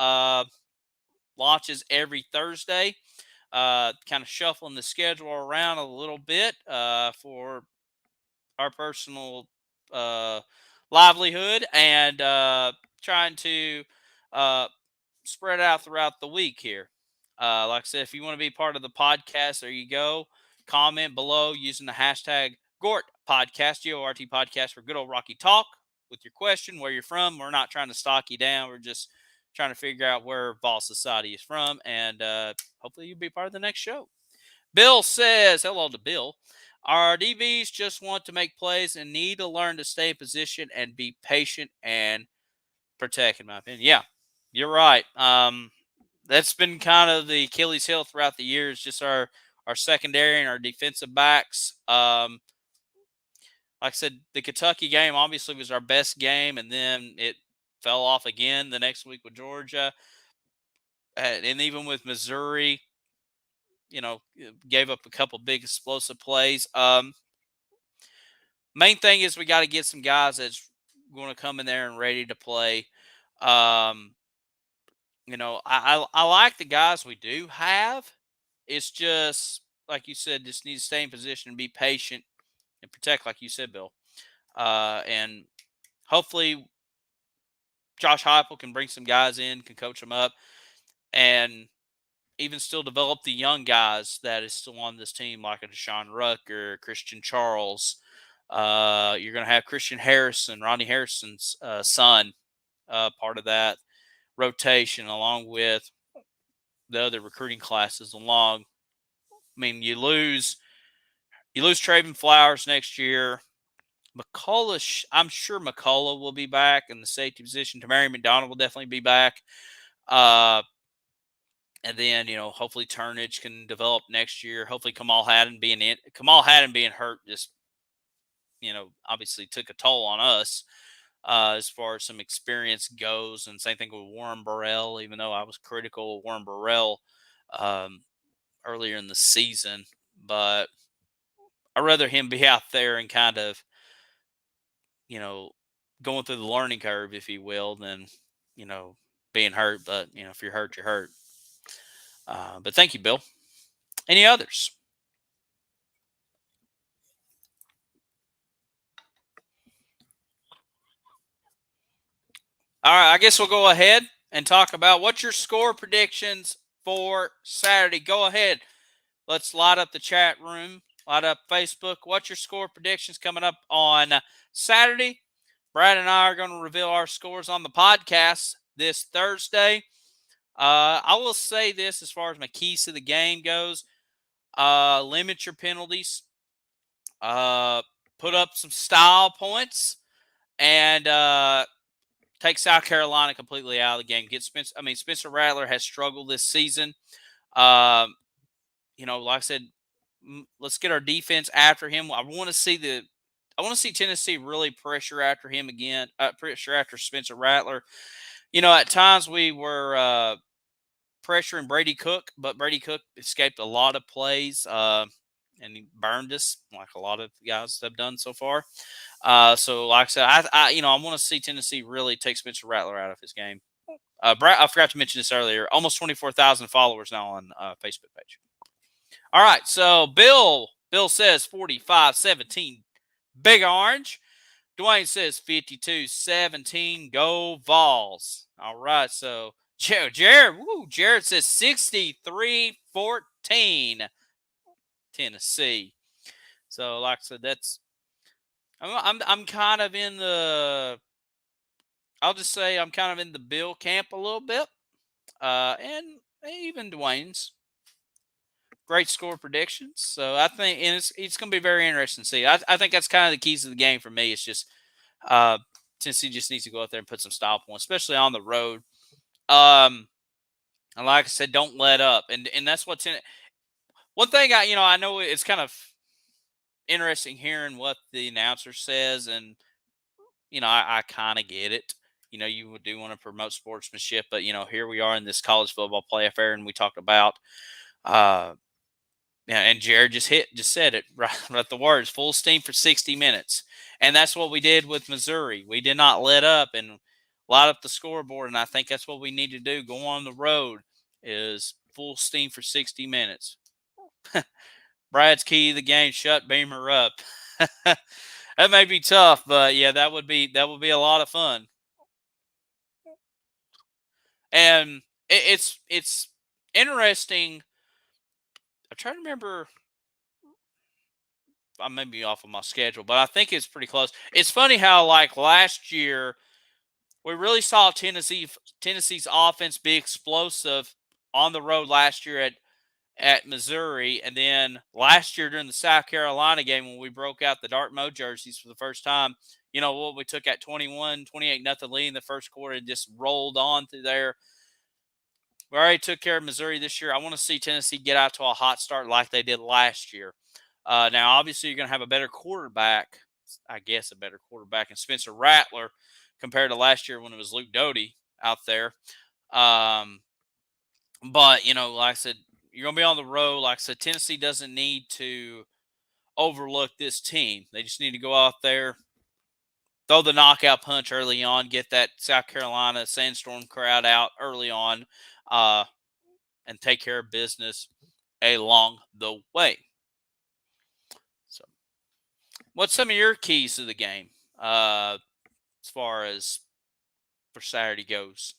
Launches every Thursday. Kind of shuffling the schedule around a little bit for our personal livelihood, and trying to spread out throughout the week here. Like I said, if you want to be part of the podcast, there you go. Comment below using the hashtag GORT podcast, GORT podcast, for good old Rocky Talk with your question, where you're from. We're not trying to stalk you down. We're just trying to figure out where Vol Society is from, and hopefully you'll be part of the next show. Bill says, hello to Bill. Our DBs just want to make plays and need to learn to stay in position and be patient and protect, in my opinion. Yeah, you're right. That's been kind of the Achilles heel throughout the years, just our secondary and our defensive backs. Like I said, the Kentucky game obviously was our best game, and then it fell off again the next week with Georgia. And even with Missouri, gave up a couple big explosive plays. Main thing is we got to get some guys that's going to come in there and ready to play. I like the guys we do have. It's just, like you said, just need to stay in position and be patient and protect, like you said, Bill. And hopefully Josh Heupel can bring some guys in, can coach them up, and even still develop the young guys that is still on this team, like a Deshaun Rucker, Christian Charles. You're going to have Christian Harrison, Ronnie Harrison's son, part of that rotation, along with the other recruiting classes along. I mean, you lose Traven Flowers next year. McCullough, I'm sure McCullough will be back in the safety position. Tamari McDonald will definitely be back. And then, hopefully Turnage can develop next year. Hopefully Kamal Haddon being hurt just, obviously took a toll on us as far as some experience goes. And same thing with Warren Burrell, even though I was critical of Warren Burrell um, earlier in the season, but I'd rather him be out there and kind of, you know, going through the learning curve, if you will, than, you know, being hurt. But, if you're hurt, you're hurt. But thank you, Bill. Any others? All right, I guess we'll go ahead and talk about what's your score predictions for Saturday. Go ahead. Let's light up the chat room, light up Facebook. What's your score predictions coming up on Saturday? Brad and I are going to reveal our scores on the podcast this Thursday. I will say this as far as my keys to the game goes. Limit your penalties. Uh, put up some style points. And take South Carolina completely out of the game. Spencer Rattler has struggled this season. Um, like I said, let's get our defense after him. I want to see Tennessee really pressure after him again. Pressure after Spencer Rattler. At times we were pressuring Brady Cook, but Brady Cook escaped a lot of plays, and he burned us like a lot of guys have done so far. So like I said, I want to see Tennessee really take Spencer Rattler out of his game. Brad, I forgot to mention this earlier. Almost 24,000 followers now on Facebook page. All right, so Bill says 45-17, Big Orange. Dwayne says 52-17, go Vols. All right, so Jared says 63-14, Tennessee. So like I said, I'm kind of in the. I'll just say I'm kind of in the Bill camp a little bit, and even Dwayne's great score predictions. So I think, and it's going to be very interesting to see. I think that's kind of the keys to the game for me. It's just Tennessee just needs to go out there and put some style points, especially on the road. And like I said, don't let up, and that's what's in it. One thing I know it's kind of interesting hearing what the announcer says, and I kind of get it. You do want to promote sportsmanship, but here we are in this college football playoff era, and we talked about, and Jared just said it right the words, full steam for 60 minutes, and that's what we did with Missouri. We did not let up and light up the scoreboard, and I think that's what we need to do. Go on the road is full steam for 60 minutes. Brad's key to the game: shut Beamer up. That may be tough, but yeah, that would be a lot of fun. And it's interesting. I'm trying to remember. I may be off of my schedule, but I think it's pretty close. It's funny how like last year we really saw Tennessee's offense be explosive on the road last year at Missouri, and then last year during the South Carolina game when we broke out the dark mode jerseys for the first time. We took at 28 nothing lead in the first quarter and just rolled on through there. We already took care of Missouri this year. I want to see Tennessee get out to a hot start like they did last year. Now, obviously, you're going to have a better quarterback, and Spencer Rattler compared to last year when it was Luke Doty out there. But, like I said, you're going to be on the road. Like I said, Tennessee doesn't need to overlook this team. They just need to go out there, throw the knockout punch early on, get that South Carolina Sandstorm crowd out early on, and take care of business along the way. So, what's some of your keys to the game as far as for Saturday goes?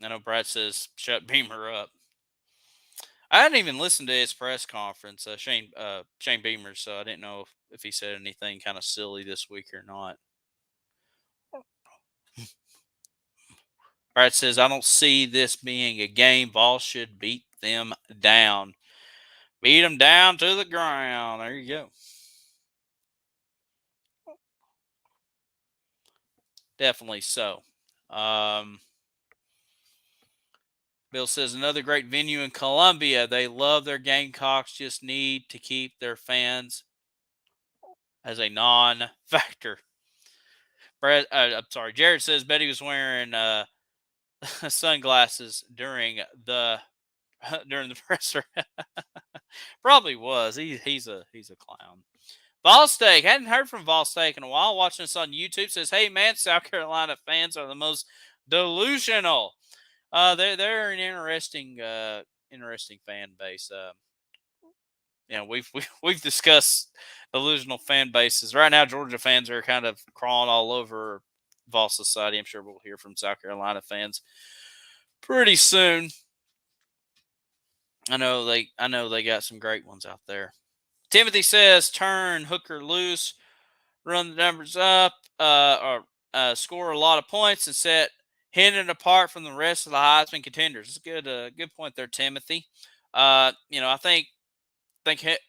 I know Brad says shut Beamer up. I hadn't even listened to his press conference, Shane Beamer, so I didn't know if he said anything kind of silly this week or not. Brad says, I don't see this being a game. Vols should beat them down. Beat them down to the ground. There you go. Definitely so. Bill says, another great venue in Columbia. They love their Gamecocks, just need to keep their fans as a non-factor. Jared says Betty was wearing sunglasses during the during the presser. Probably was. He's a clown. Vol Steak. Hadn't heard from Vol Steak in a while. Watching us on YouTube. Says, hey man, South Carolina fans are the most delusional. They're an interesting fan base. We've discussed delusional fan bases. Right now, Georgia fans are kind of crawling all over Vol Society. I'm sure we'll hear from South Carolina fans pretty soon. I know they got some great ones out there. Timothy says, turn Hooker loose, run the numbers up, or score a lot of points and set Hendon apart from the rest of the Heisman contenders. It's a good point there, Timothy. I think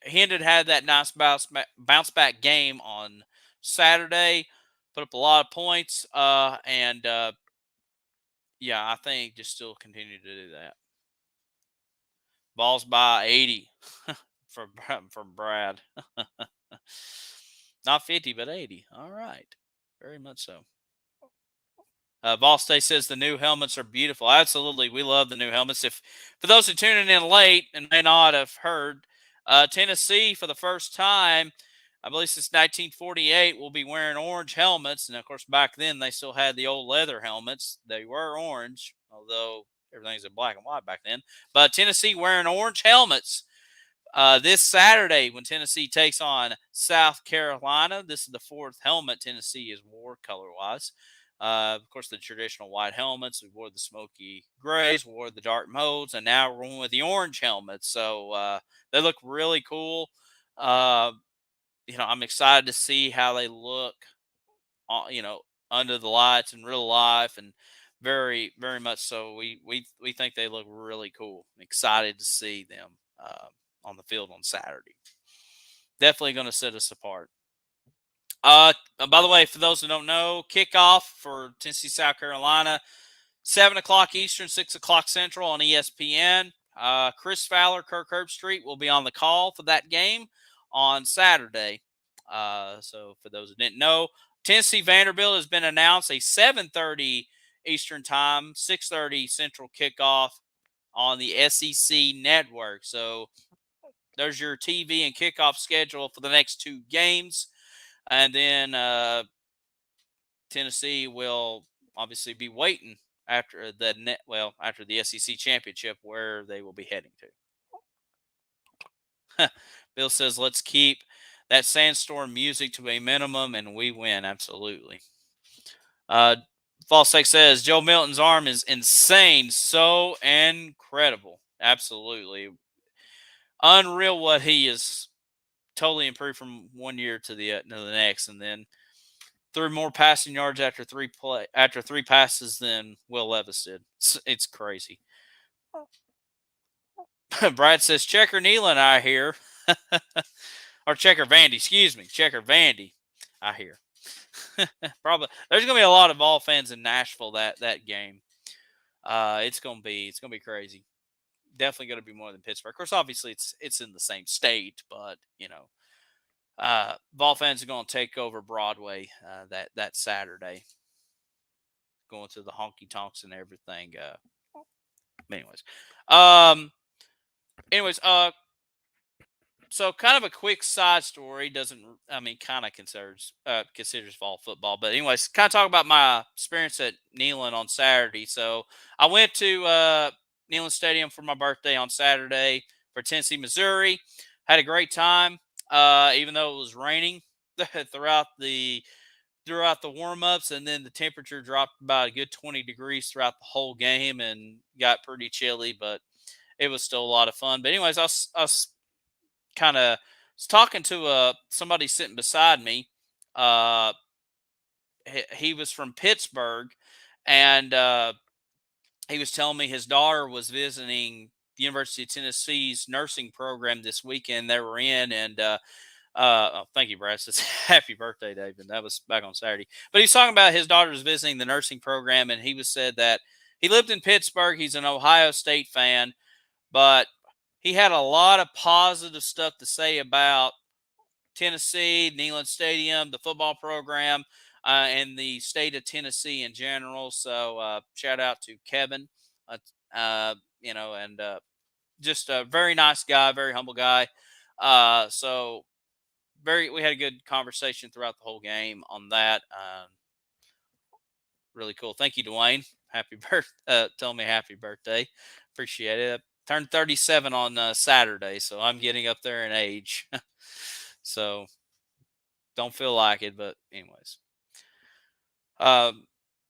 Hendon had that nice bounce back game on Saturday, put up a lot of points, and I think just still continue to do that. Vols by 80 from Brad. Not 50, but 80. All right. Very much so. Vol State says the new helmets are beautiful. Absolutely. We love the new helmets. For those who tuning in late and may not have heard, Tennessee, for the first time, I believe since 1948, will be wearing orange helmets. And, of course, back then they still had the old leather helmets. They were orange, although everything's in black and white back then. But Tennessee wearing orange helmets this Saturday when Tennessee takes on South Carolina. This is the fourth helmet Tennessee has wore color-wise. Of course, the traditional white helmets. We wore the smoky grays, we wore the dark molds, and now we're going with the orange helmets. So they look really cool. I'm excited to see how they look, under the lights in real life, and very, very much so. We think they look really cool. I'm excited to see them on the field on Saturday. Definitely going to set us apart. By the way, for those who don't know, kickoff for Tennessee, South Carolina, 7 o'clock Eastern, 6 o'clock Central on ESPN. Chris Fowler, Kirk Herbstreit will be on the call for that game on Saturday. So for those who didn't know, Tennessee Vanderbilt has been announced a 7:30 Eastern time, 6:30 Central kickoff on the SEC network. So there's your TV and kickoff schedule for the next two games. And then Tennessee will obviously be waiting after the SEC championship, where they will be heading to. Bill says, let's keep that sandstorm music to a minimum and we win. Absolutely. False Tech says, Joe Milton's arm is insane. So incredible. Absolutely. Unreal what he is. Totally improved from one year to the next, and then threw more passing yards after three passes than Will Levis did. It's crazy. Brad says Checker Nealon, I hear, or Checker Vandy. Excuse me, Checker Vandy, I hear. Probably there's gonna be a lot of Vol fans in Nashville that game. It's gonna be crazy. Definitely gonna be more than Pittsburgh. Of course, obviously it's in the same state, but Vol fans are going to take over Broadway that Saturday, going to the honky tonks and everything. Anyways, so kind of a quick side story. Kind of considers fall football, but anyways, kind of talk about my experience at Neyland on Saturday. So I went to Neyland Stadium for my birthday on Saturday for Tennessee, Missouri. Had a great time. Even though it was raining throughout the warm-ups, and then the temperature dropped about a good 20 degrees throughout the whole game and got pretty chilly, but it was still a lot of fun. But anyways, I was kind of talking to somebody sitting beside me. He was from Pittsburgh, and he was telling me his daughter was visiting the University of Tennessee's nursing program this weekend they were in, and thank you, Brad. Says happy birthday, David. That was back on Saturday. But he's talking about his daughter's visiting the nursing program, and he said that he lived in Pittsburgh. He's an Ohio State fan, but he had a lot of positive stuff to say about Tennessee, Neyland Stadium, the football program, and the state of Tennessee in general. So shout out to Kevin, and just a very nice guy, very humble guy. So we had a good conversation throughout the whole game on that. Really cool. Thank you, Dwayne. Happy birthday. Tell me happy birthday. Appreciate it. Turned 37 on Saturday, so I'm getting up there in age. So don't feel like it, but anyways. But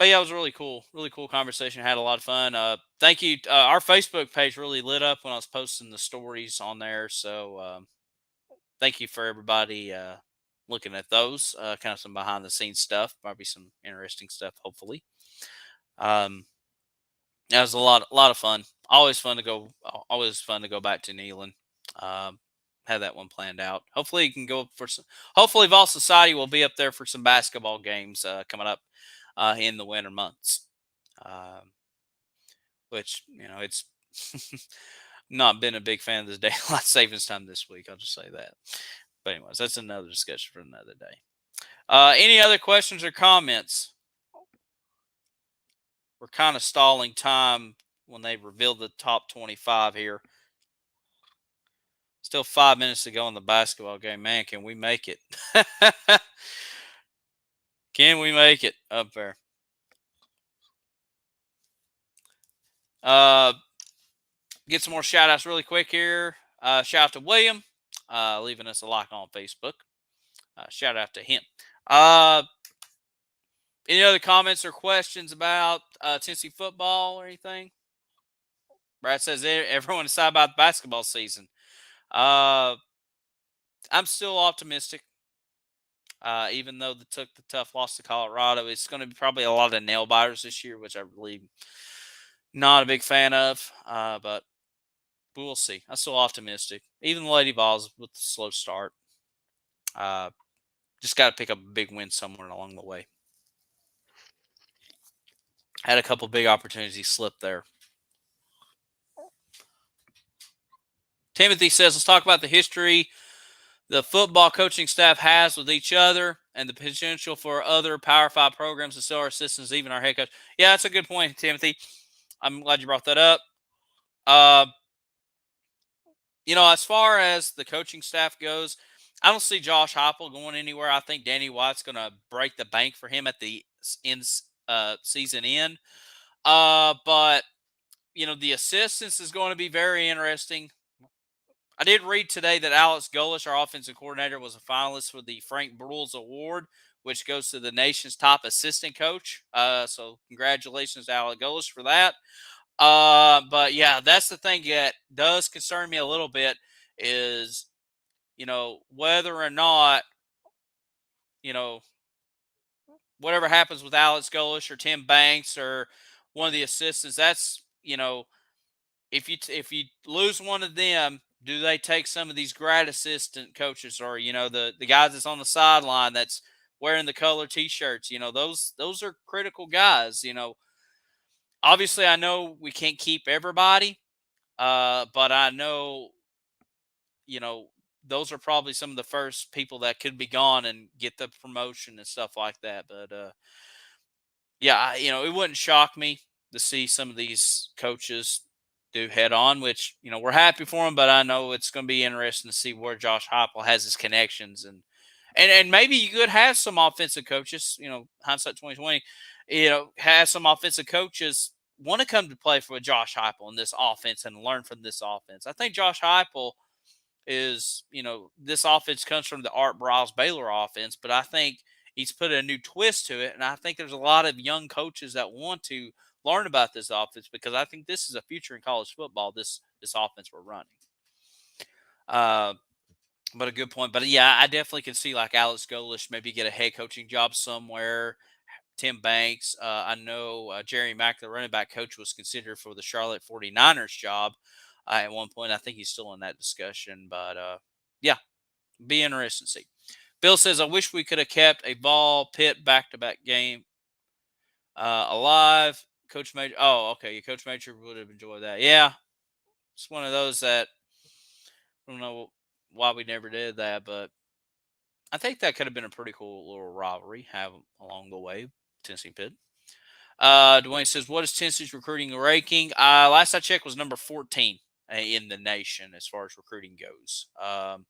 yeah, it was a really cool conversation. Had a lot of fun. Thank you. Our Facebook page really lit up when I was posting the stories on there. So thank you for everybody looking at those. Kind of some behind the scenes stuff. Might be some interesting stuff. Hopefully. Um, that was a lot of fun. Always fun to go back to Neyland. Had that one planned out. Hopefully, you can go for some. Hopefully, Vol Society will be up there for some basketball games coming up in the winter months. Um, which it's not been a big fan of the daylight savings time this week. I'll just say that. But anyways, that's another discussion for another day. Any other questions or comments? We're kind of stalling time when they reveal the top 25 here. Still 5 minutes to go in the basketball game. Man, can we make it? Can we make it up there? Get some more shout outs really quick here. Shout out to William, leaving us a like on Facebook. Shout out to him. Any other comments or questions about Tennessee football or anything? Brad says everyone excited about the basketball season. I'm still optimistic. Even though they took the tough loss to Colorado, it's going to be probably a lot of nail biters this year, which I really not a big fan of. But we'll see. I'm still optimistic. Even the Lady Vols with the slow start. Just got to pick up a big win somewhere along the way. Had a couple big opportunities slip there. Timothy says, let's talk about the history the football coaching staff has with each other and the potential for other Power 5 programs to sell our assistants, even our head coach. Yeah, that's a good point, Timothy. I'm glad you brought that up. As far as the coaching staff goes, I don't see Josh Heupel going anywhere. I think Danny White's going to break the bank for him at the season end. But the assistants is going to be very interesting. I did read today that Alex Golesh, our offensive coordinator, was a finalist for the Frank Brules Award, which goes to the nation's top assistant coach. So congratulations to Alex Golesh for that. But yeah, that's the thing that does concern me a little bit is, whether or not, whatever happens with Alex Golesh or Tim Banks or one of the assistants, that's, if you lose one of them, do they take some of these grad assistant coaches or the guys that's on the sideline that's wearing the color T-shirts? Those are critical guys. Obviously, I know we can't keep everybody, but I know those are probably some of the first people that could be gone and get the promotion and stuff like that. But yeah, it wouldn't shock me to see some of these coaches do head on, which, we're happy for them, but I know it's going to be interesting to see where Josh Heupel has his connections and maybe you could have some offensive coaches, hindsight 2020, have some offensive coaches want to come to play for Josh Heupel in this offense and learn from this offense. I think Josh Heupel is, this offense comes from the Art Briles Baylor offense, but I think he's put a new twist to it. And I think there's a lot of young coaches that want to learn about this offense because I think this is a future in college football, this offense we're running. But a good point. But yeah, I definitely can see like Alex Golesh maybe get a head coaching job somewhere. Tim Banks. I know Jerry Mack, the running back coach, was considered for the Charlotte 49ers job at one point. I think he's still in that discussion. But yeah, be interesting to see. Bill says, I wish we could have kept a Vol Pitt back-to-back game alive. Coach Major. Oh, okay. Coach Major would have enjoyed that. Yeah. It's one of those that I don't know why we never did that, but I think that could have been a pretty cool little rivalry have along the way. Tennessee Pitt. Dwayne says, what is Tennessee's recruiting ranking? Last I checked was number 14. in the nation as far as recruiting goes. Like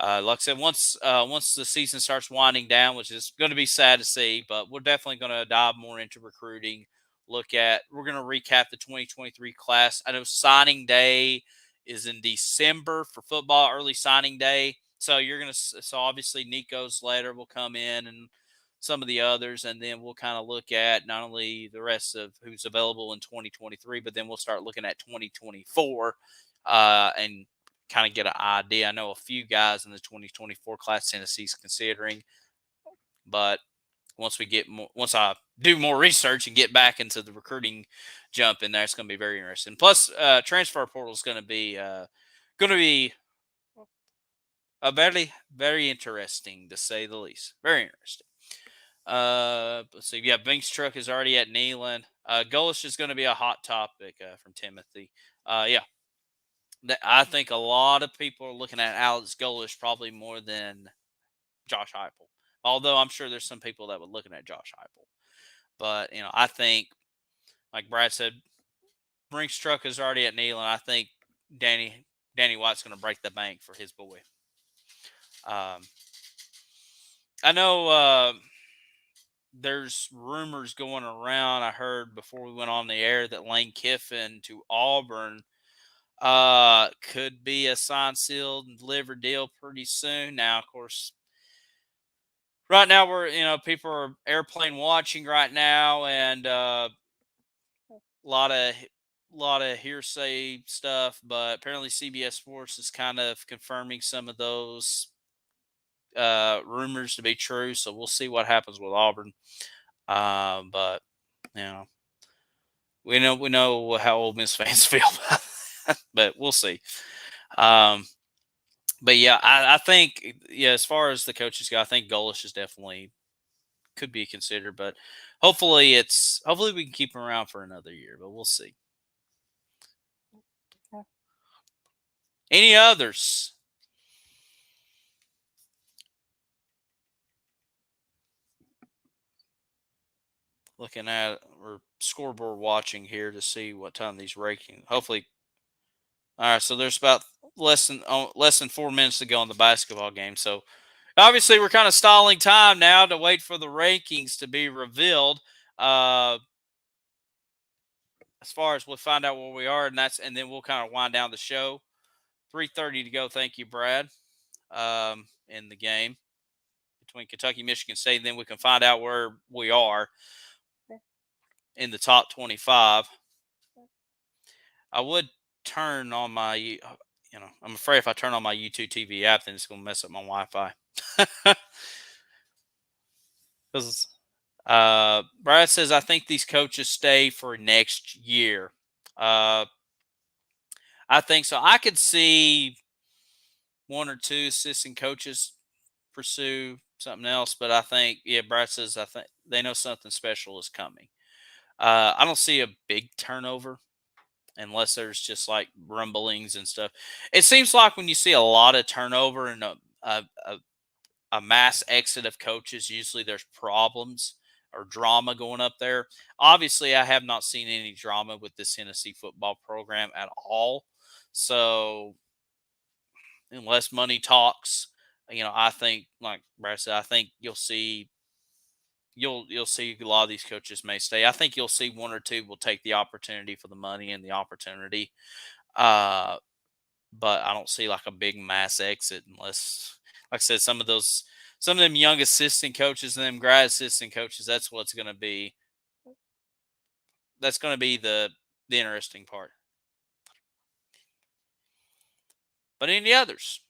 I said, once the season starts winding down, which is going to be sad to see, but we're definitely going to dive more into recruiting. We're going to recap the 2023 class. I know signing day is in December for football, early signing day. So so obviously Nico's letter will come in and some of the others, and then we'll kind of look at not only the rest of who's available in 2023, but then we'll start looking at 2024 and kind of get an idea. I know a few guys in the 2024 class Tennessee's considering, but once I do more research and get back into the recruiting jump in there, it's going to be very interesting. Plus, transfer portal is going to be a very very interesting to say the least. Very interesting. Let's see. Yeah, Binks' truck is already at Neyland. Gullish is going to be a hot topic from Timothy. Yeah, I think a lot of people are looking at Alex Golish probably more than Josh Heupel. Although I'm sure there's some people that were looking at Josh Heupel. But, I think, like Brad said, Brink's truck is already at Neyland. I think Danny White's going to break the bank for his boy. I know there's rumors going around. I heard before we went on the air that Lane Kiffin to Auburn could be a signed, sealed, and delivered deal pretty soon. Now, of course, right now people are airplane watching right now, and a lot of hearsay stuff. But apparently, CBS Sports is kind of confirming some of those rumors to be true. So we'll see what happens with Auburn. But you know, we know how Ole Miss fans feel about that, but we'll see. But yeah, I think as far as the coaches go, I think Golish is definitely could be considered, but hopefully we can keep him around for another year, but we'll see. Any others? Looking at or scoreboard watching here to see what time these ranking. Hopefully, all right. So there's about less than 4 minutes to go in the basketball game. So obviously, we're kind of stalling time now to wait for the rankings to be revealed. As far as we'll find out where we are, and then we'll kind of wind down the show. 3:30 to go. Thank you, Brad. In the game between Kentucky, Michigan State, and then we can find out where we are in the top 25. I would turn on my, I'm afraid if I turn on my YouTube TV app, then it's going to mess up my Wi-Fi. Because Brad says, I think these coaches stay for next year. I think so. I could see one or two assistant coaches pursue something else, but I think, Brad says, I think they know something special is coming. I don't see a big turnover unless there's just like rumblings and stuff. It seems like when you see a lot of turnover and a mass exit of coaches, usually there's problems or drama going up there. Obviously, I have not seen any drama with this Tennessee football program at all. So, unless money talks, I think, like Brad said, I think you'll see a lot of these coaches may stay. I think you'll see one or two will take the opportunity for the money and the opportunity. But I don't see like a big mass exit unless, like I said, some of them young assistant coaches and them grad assistant coaches. That's what's going to be. That's going to be the interesting part. But any others?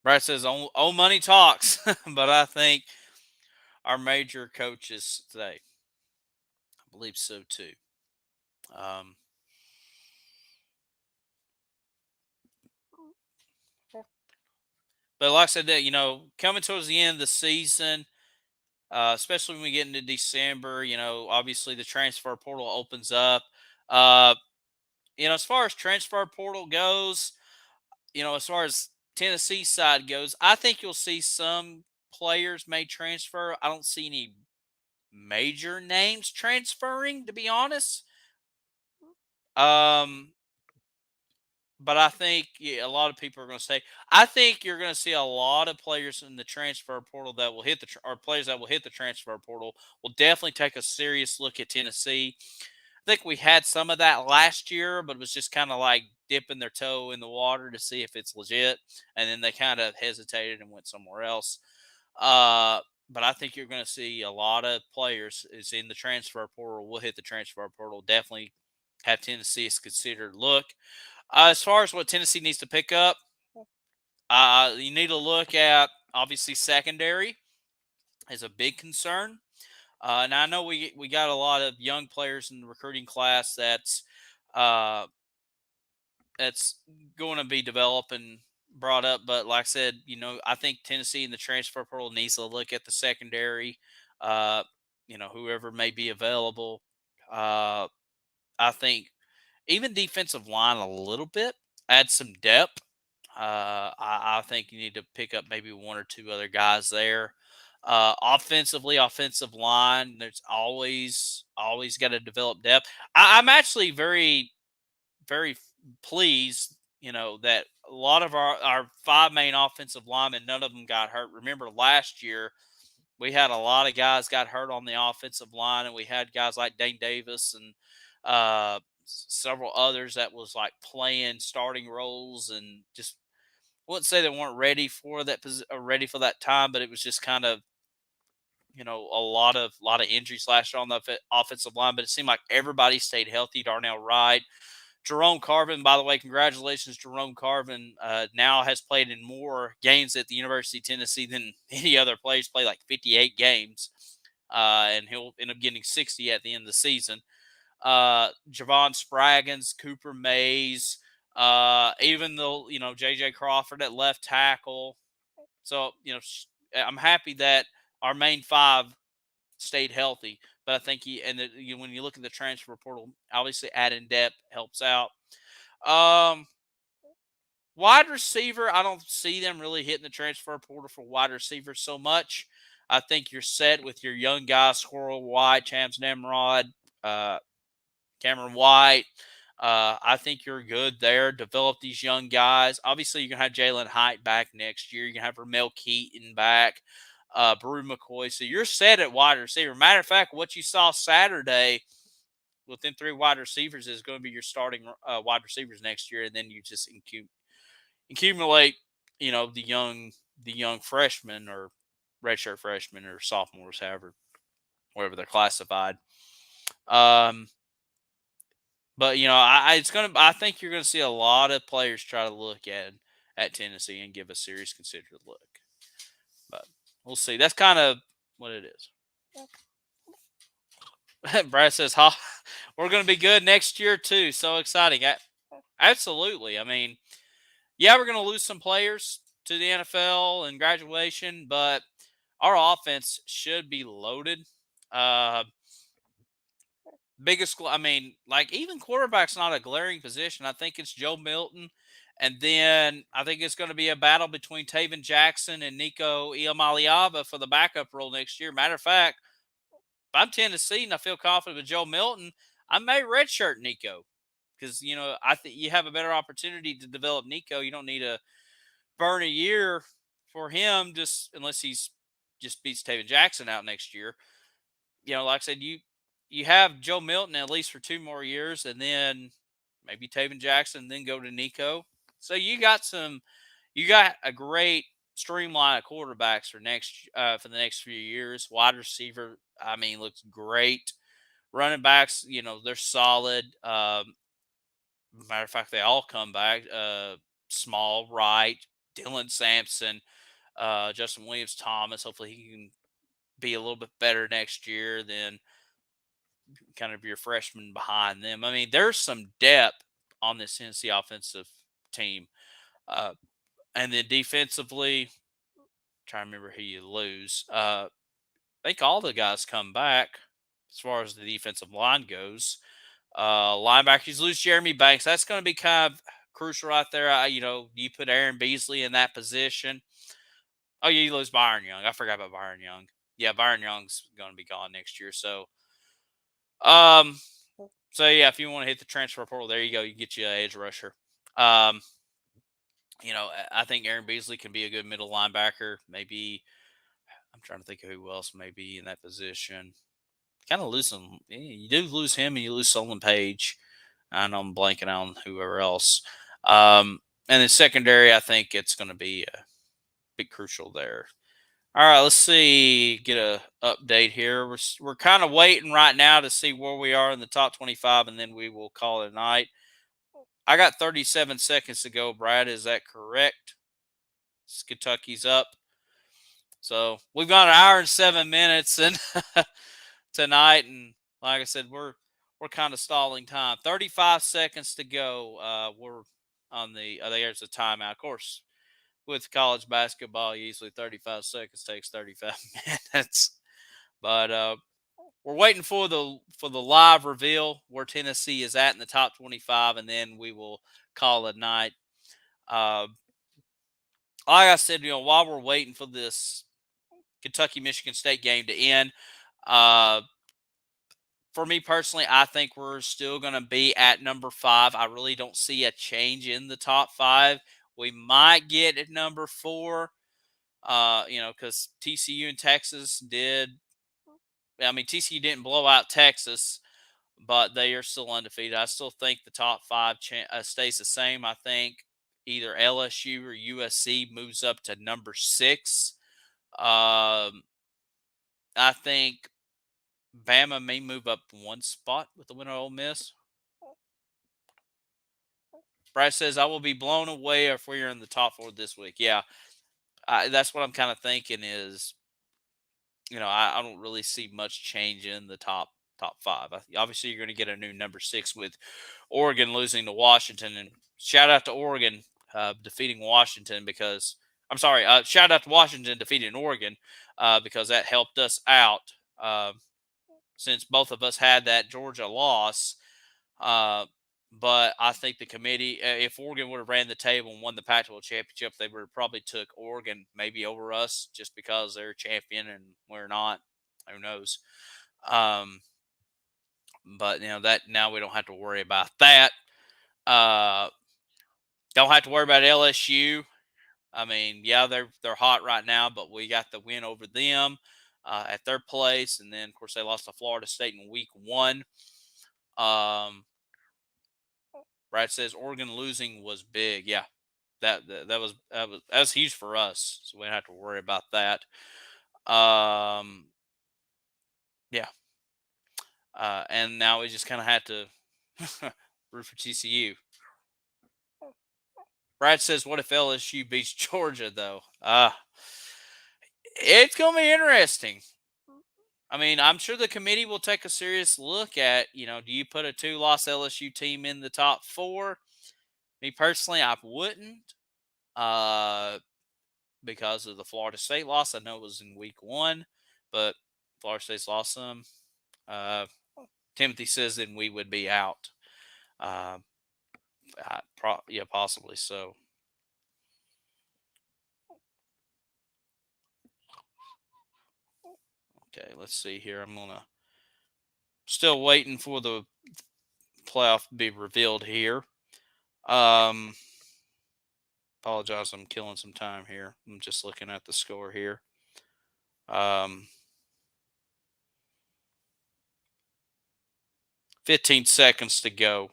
Brad says, "Oh, money talks," but I think our major coaches today, I believe so too. But like I said, that coming towards the end of the season, especially when we get into December, obviously the transfer portal opens up. As far as transfer portal goes, as far as Tennessee side goes, I think you'll see some players may transfer. I don't see any major names transferring, to be honest. Um, but I think a lot of people are going to say. I think you're going to see a lot of players in the transfer portal that will hit or players that will hit the transfer portal will definitely take a serious look at Tennessee. I think we had some of that last year, but it was just kind of like dipping their toe in the water to see if it's legit, and then they kind of hesitated and went somewhere else. Uh, but I think you're going to see a lot of players is in the transfer portal. Will hit the transfer portal. Definitely have Tennessee as considered look. As far as what Tennessee needs to pick up, you need to look at obviously secondary is a big concern. Now I know we got a lot of young players in the recruiting class uh, that's going to be developed and brought up. But like I said, I think Tennessee in the transfer portal needs to look at the secondary. Uh, whoever may be available. Uh, I think even defensive line a little bit, add some depth. I think you need to pick up maybe one or two other guys there. Offensively, offensive line, there's always got to develop depth. I'm actually very pleased, that a lot of our five main offensive linemen, none of them got hurt. Remember last year, we had a lot of guys got hurt on the offensive line, and we had guys like Dane Davis and several others that was like playing starting roles and just wouldn't say they weren't ready for that ready for that time, but it was just kind of a lot of injuries last year on the offensive line. But it seemed like everybody stayed healthy. Darnell Wright, Jerome Carvin, by the way, congratulations, Jerome Carvin. Now has played in more games at the University of Tennessee than any other players. Played like 58 games, and he'll end up getting 60 at the end of the season. Javon Spraggins, Cooper Mays, even though J.J. Crawford at left tackle. So I'm happy that our main five stayed healthy. But I think when you look at the transfer portal, obviously adding depth helps out. Um, Wide receiver, I don't see them really hitting the transfer portal for wide receiver so much. I think you're set with your young guys, Squirrel White, Chams Nemrod, uh, Cameron White. I think you're good there. Develop these young guys. Obviously, you're going to have Jalen Height back next year. You're going to have Ramel Keaton back, Brew McCoy. So you're set at wide receiver. Matter of fact, what you saw Saturday with them three wide receivers is going to be your starting wide receivers next year, and then you just accumulate, the young freshmen or redshirt freshmen or sophomores, whatever they're classified. Um, But I think you're gonna see a lot of players try to look at Tennessee and give a serious considered look. But we'll see. That's kind of what it is. Brad says, "Ha, we're gonna be good next year too. So exciting! Absolutely. I mean, yeah, we're gonna lose some players to the NFL and graduation, but our offense should be loaded. Uh, I mean, like even quarterback's not a glaring position. I think it's Joe Milton. And then I think it's going to be a battle between Taven Jackson and Nico Iamaleava for the backup role next year. Matter of fact, if I'm Tennessee and I feel confident with Joe Milton, I may redshirt Nico because, I think you have a better opportunity to develop Nico. You don't need to burn a year for him just unless he's just beats Taven Jackson out next year. Like I said, you have Joe Milton at least for 2 more years, and then maybe Taven Jackson, then go to Nico. So you got a great streamline of quarterbacks for the next few years. Wide receiver, I mean, looks great. Running backs, they're solid. Matter of fact, they all come back. Small, Wright, Dylan Sampson, Justin Williams, Thomas. Hopefully, he can be a little bit better next year than kind of your freshman behind them. I mean, there's some depth on this Tennessee offensive team. Uh, and then defensively, trying to remember who you lose. I think all the guys come back as far as the defensive line goes. Linebackers lose Jeremy Banks. That's going to be kind of crucial right there. You put Aaron Beasley in that position. Oh, yeah, you lose Byron Young. I forgot about Byron Young. yeah, Byron Young's going to be gone next year. Um, so yeah, if you want to hit the transfer portal, there you go. You get you an edge rusher. Um, I think Aaron Beasley can be a good middle linebacker. Maybe I'm trying to think of who else may be in that position. Kind of lose him. You do lose him, and you lose Solon Page. I know I'm blanking on whoever else. And then secondary, I think it's going to be big crucial there. All right, let's see. Get a update here. We're kind of waiting right now to see where we are in the top 25, and then we will call it a night. I got 37 seconds to go, Brad. Is that correct? Kentucky's up. So we've got an hour and 7 minutes and tonight, and like I said, we're kind of stalling time. 35 seconds to go. We're on the there's a timeout. Of course, with college basketball, usually 35 seconds takes 35 minutes. But we're waiting for the live reveal where Tennessee is at in the top 25, and then we will call it a night. Like I said, while we're waiting for this Kentucky Michigan State game to end, for me personally, I think we're still going to be at number 5. I really don't see a change in the top 5. We might get at number 4, because TCU and Texas did. I mean, TCU didn't blow out Texas, but they are still undefeated. I still think the top 5 stays the same. I think either LSU or USC moves up to number 6. I think Bama may move up one spot with the winner of Ole Miss. Brad says, I will be blown away if we're in the top 4 this week. Yeah, that's what I'm kind of thinking is, I don't really see much change in the top 5. Obviously, you're going to get a new number 6 with Oregon losing to Washington. And shout out to Oregon defeating Washington because – I'm sorry, shout out to Washington defeating Oregon because that helped us out since both of us had that Georgia loss. But I think the committee, if Oregon would have ran the table and won the Pac-12 championship, they would have probably took Oregon maybe over us just because they're champion and we're not. Who knows? But that now we don't have to worry about that. Don't have to worry about LSU. I mean, yeah, they're hot right now, but we got the win over them at their place, and then of course they lost to Florida State in week 1. Brad says Oregon losing was big. Yeah, that was huge for us, so we don't have to worry about that. Yeah, and now we just kind of had to root for TCU. Brad says, "What if LSU beats Georgia, though?" It's gonna be interesting. I mean, I'm sure the committee will take a serious look at, do you put a 2-loss LSU team in the top 4? Me personally, I wouldn't. Because of the Florida State loss. I know it was in week 1, but Florida State's lost some. Timothy says then we would be out. Yeah, possibly so. Okay, let's see here. I'm still waiting for the playoff to be revealed here. Apologize, I'm killing some time here. I'm just looking at the score here. 15 seconds to go.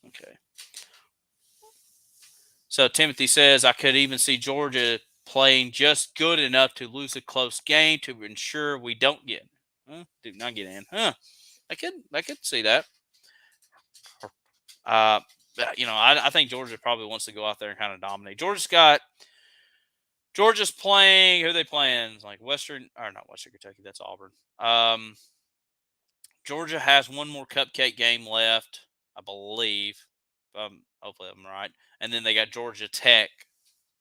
Okay. So Timothy says, I could even see Georgia playing just good enough to lose a close game to ensure we don't get do not get in. I could see that. I think Georgia probably wants to go out there and kind of dominate. Georgia's playing. Who are they playing? It's like not Western Kentucky. That's Auburn. Georgia has one more cupcake game left, I believe. Hopefully I'm right. And then they got Georgia Tech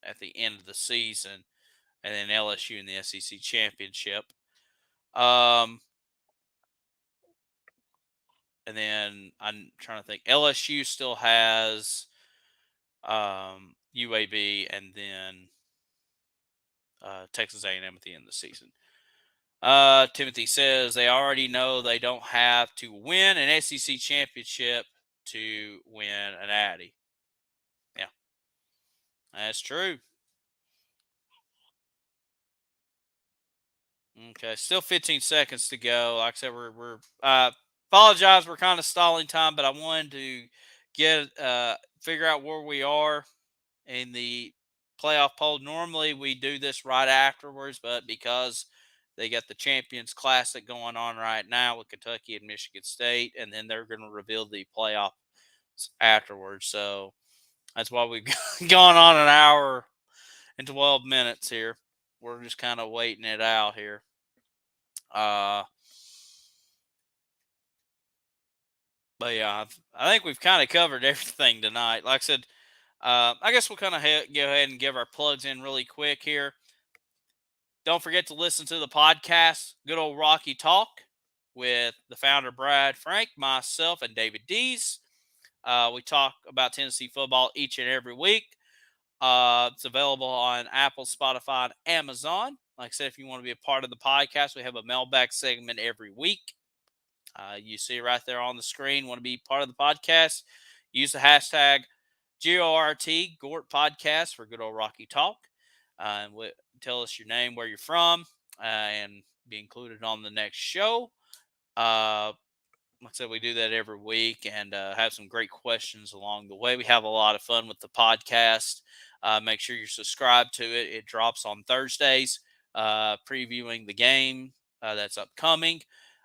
at the end of the season, and then LSU in the SEC championship. And then I'm trying to think. LSU still has UAB, and then Texas A&M at the end of the season. Timothy says they already know they don't have to win an SEC championship to win an Addy. Yeah, that's true. Okay, still 15 seconds to go. Like I said, we're apologize. We're kind of stalling time, but I wanted to figure out where we are in the playoff poll. Normally, we do this right afterwards, but because they got the Champions Classic going on right now with Kentucky and Michigan State, and then they're going to reveal the playoffs afterwards. So that's why we've gone on an hour and 12 minutes here. We're just kind of waiting it out here. Uh, but yeah, I think we've kind of covered everything tonight. Like I said, I guess we'll kind of go ahead and give our plugs in really quick here. Don't forget to listen to the podcast, Good Old Rocky Talk, with the founder, Brad Frank, myself, and David Dees. We talk about Tennessee football each and every week. It's available on Apple, Spotify, and Amazon. Like I said, if you want to be a part of the podcast, we have a mailbag segment every week. You see it right there on the screen. Want to be part of the podcast? Use the hashtag GORT Podcast for Good Old Rocky Talk. And tell us your name, where you're from, and be included on the next show. Like I said, we do that every week and have some great questions along the way. We have a lot of fun with the podcast. Make sure you're subscribed to it. It drops on Thursdays, previewing the game that's upcoming.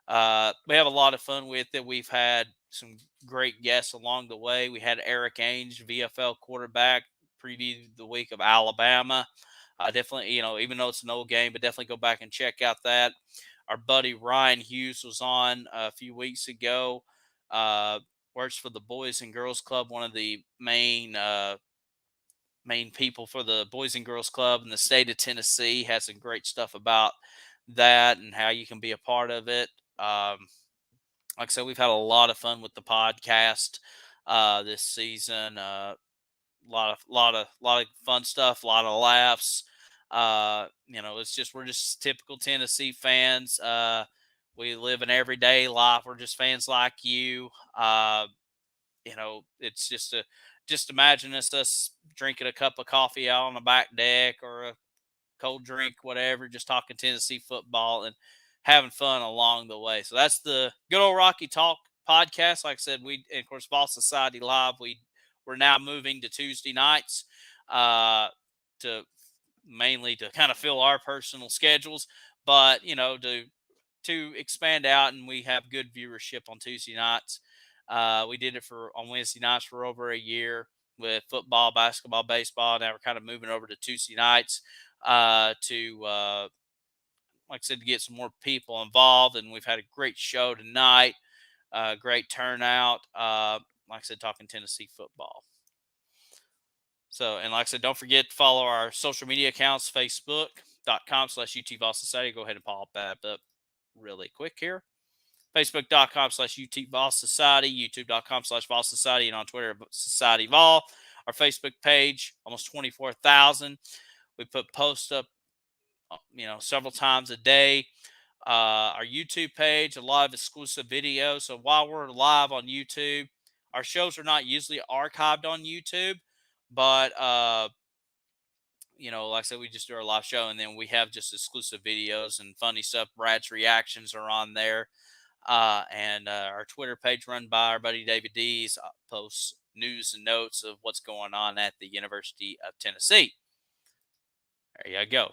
We have a lot of fun with it. We've had some great guests along the way. We had Eric Ainge, VFL quarterback, preview the week of Alabama. Definitely, even though it's an old game, but definitely go back and check out that. Our buddy Ryan Hughes was on a few weeks ago. Works for the Boys and Girls Club, one of the main people for the Boys and Girls Club in the state of Tennessee. Has some great stuff about that and how you can be a part of it. Like I said, we've had a lot of fun with the podcast this season. Lot of fun stuff, a lot of laughs. We're just typical Tennessee fans. We live an everyday life. We're just fans like you. It's just imagine us drinking a cup of coffee out on the back deck or a cold drink, whatever, just talking Tennessee football and having fun along the way. So that's the Good Old Rocky Talk podcast. Like I said, of course, Vols Society Live, we're now moving to Tuesday nights to mainly to kind of fill our personal schedules, but to expand out, and we have good viewership on Tuesday nights. We did it on Wednesday nights for over a year with football, basketball, baseball. Now we're kind of moving over to Tuesday nights like I said, to get some more people involved. And we've had a great show tonight, great turnout. Like I said, talking Tennessee football. So, and like I said, don't forget to follow our social media accounts, facebook.com/UT Vols Society. Go ahead and pop that up really quick here. Facebook.com/UT Vols Society, YouTube.com/Vols Society, and on Twitter, Society Vol. Our Facebook page, almost 24,000. We put posts up, several times a day. Our YouTube page, a lot of exclusive videos. So while we're live on YouTube, our shows are not usually archived on YouTube, but like I said, we just do our live show, and then we have just exclusive videos and funny stuff. Brad's reactions are on there. And our Twitter page, run by our buddy David Dees, posts news and notes of what's going on at the University of Tennessee. There you go.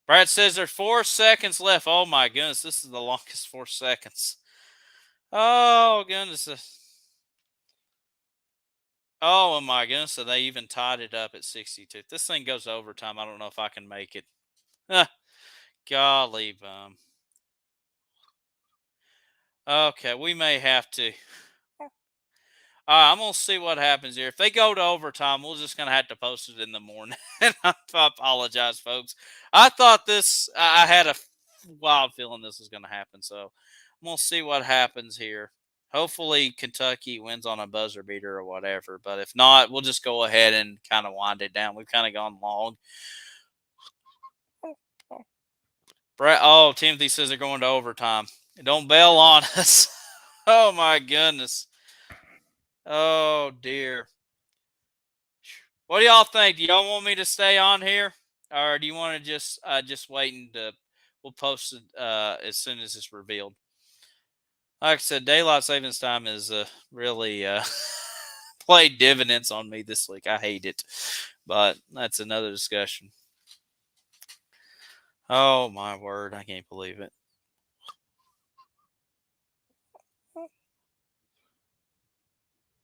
Brad says there's 4 seconds left. Oh my goodness, this is the longest 4 seconds. Oh goodness. Oh my goodness, so they even tied it up at 62. If this thing goes overtime, I don't know if I can make it. Golly bum. Okay, we may have to. I'm going to see what happens here. If they go to overtime, we're just going to have to post it in the morning. I apologize, folks. I thought I had a wild feeling this was going to happen. So I'm going to see what happens here. Hopefully, Kentucky wins on a buzzer beater or whatever. But if not, we'll just go ahead and kind of wind it down. We've kind of gone long. Oh, Timothy says they're going to overtime. Don't bail on us. Oh my goodness. Oh dear. What do y'all think? Do y'all want me to stay on here, or do you want to just wait and we'll post it as soon as it's revealed? Like I said, daylight savings time is really played dividends on me this week. I hate it, but that's another discussion. Oh my word, I can't believe it.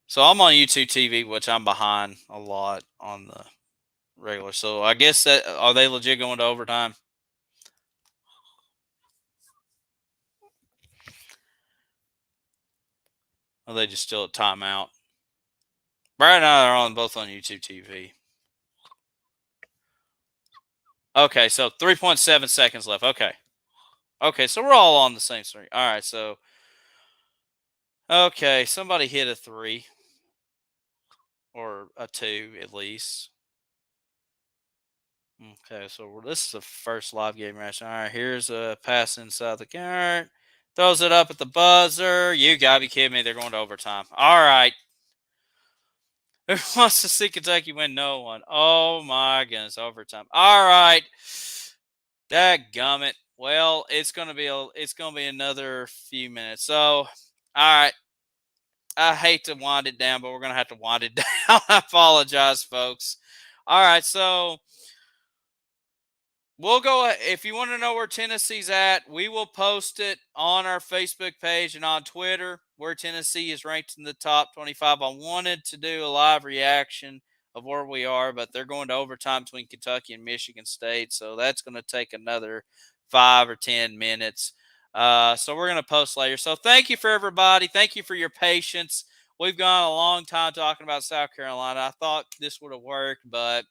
So I'm on YouTube TV, which I'm behind a lot on the regular. So I guess that are they legit going to overtime? Or are they just still at timeout? Brad and I are on both on YouTube TV. Okay, so 3.7 seconds left. Okay. Okay, so we're all on the same string. All right, so okay, somebody hit a 3 or a 2 at least. Okay, so this is the first live game reaction. All right, here's a pass inside the guard. Throws it up at the buzzer. You gotta be kidding me. They're going to overtime. All right. Who wants to see Kentucky win? No one. Oh my goodness, overtime. All right. Dadgummit. Well, it's gonna be another few minutes. So, all right. I hate to wind it down, but we're gonna have to wind it down. I apologize, folks. All right, so we'll go. If you want to know where Tennessee's at, we will post it on our Facebook page and on Twitter where Tennessee is ranked in the top 25. I wanted to do a live reaction of where we are, but they're going to overtime between Kentucky and Michigan State, so that's going to take another 5 or 10 minutes. So we're going to post later. So thank you for everybody. Thank you for your patience. We've gone a long time talking about South Carolina. I thought this would have worked, but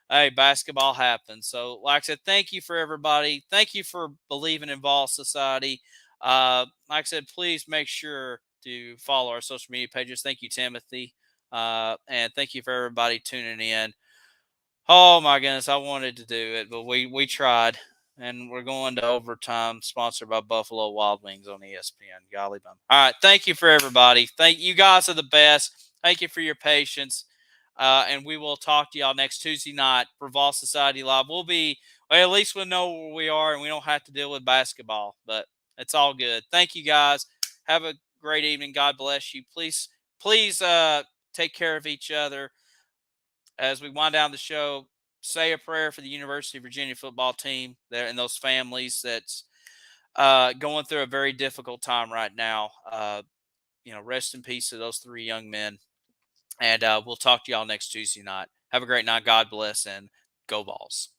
hey, basketball happens. So, like I said, thank you for everybody. Thank you for believing in Vol Society. Like I said, please make sure to follow our social media pages. Thank you, Timothy. And thank you for everybody tuning in. Oh my goodness, I wanted to do it, but we tried, and we're going to overtime. Sponsored by Buffalo Wild Wings on ESPN. Golly bum. All right, thank you for everybody. Thank you guys are the best. Thank you for your patience, and we will talk to y'all next Tuesday night for Vol Society Live. Well, at least we'll know where we are, and we don't have to deal with basketball. But it's all good. Thank you guys. Have a great evening. God bless you. Please, take care of each other as we wind down the show. Say a prayer for the University of Virginia football team there and those families that's going through a very difficult time right now. Rest in peace to those three young men. And we'll talk to y'all next Tuesday night. Have a great night. God bless and go Vols.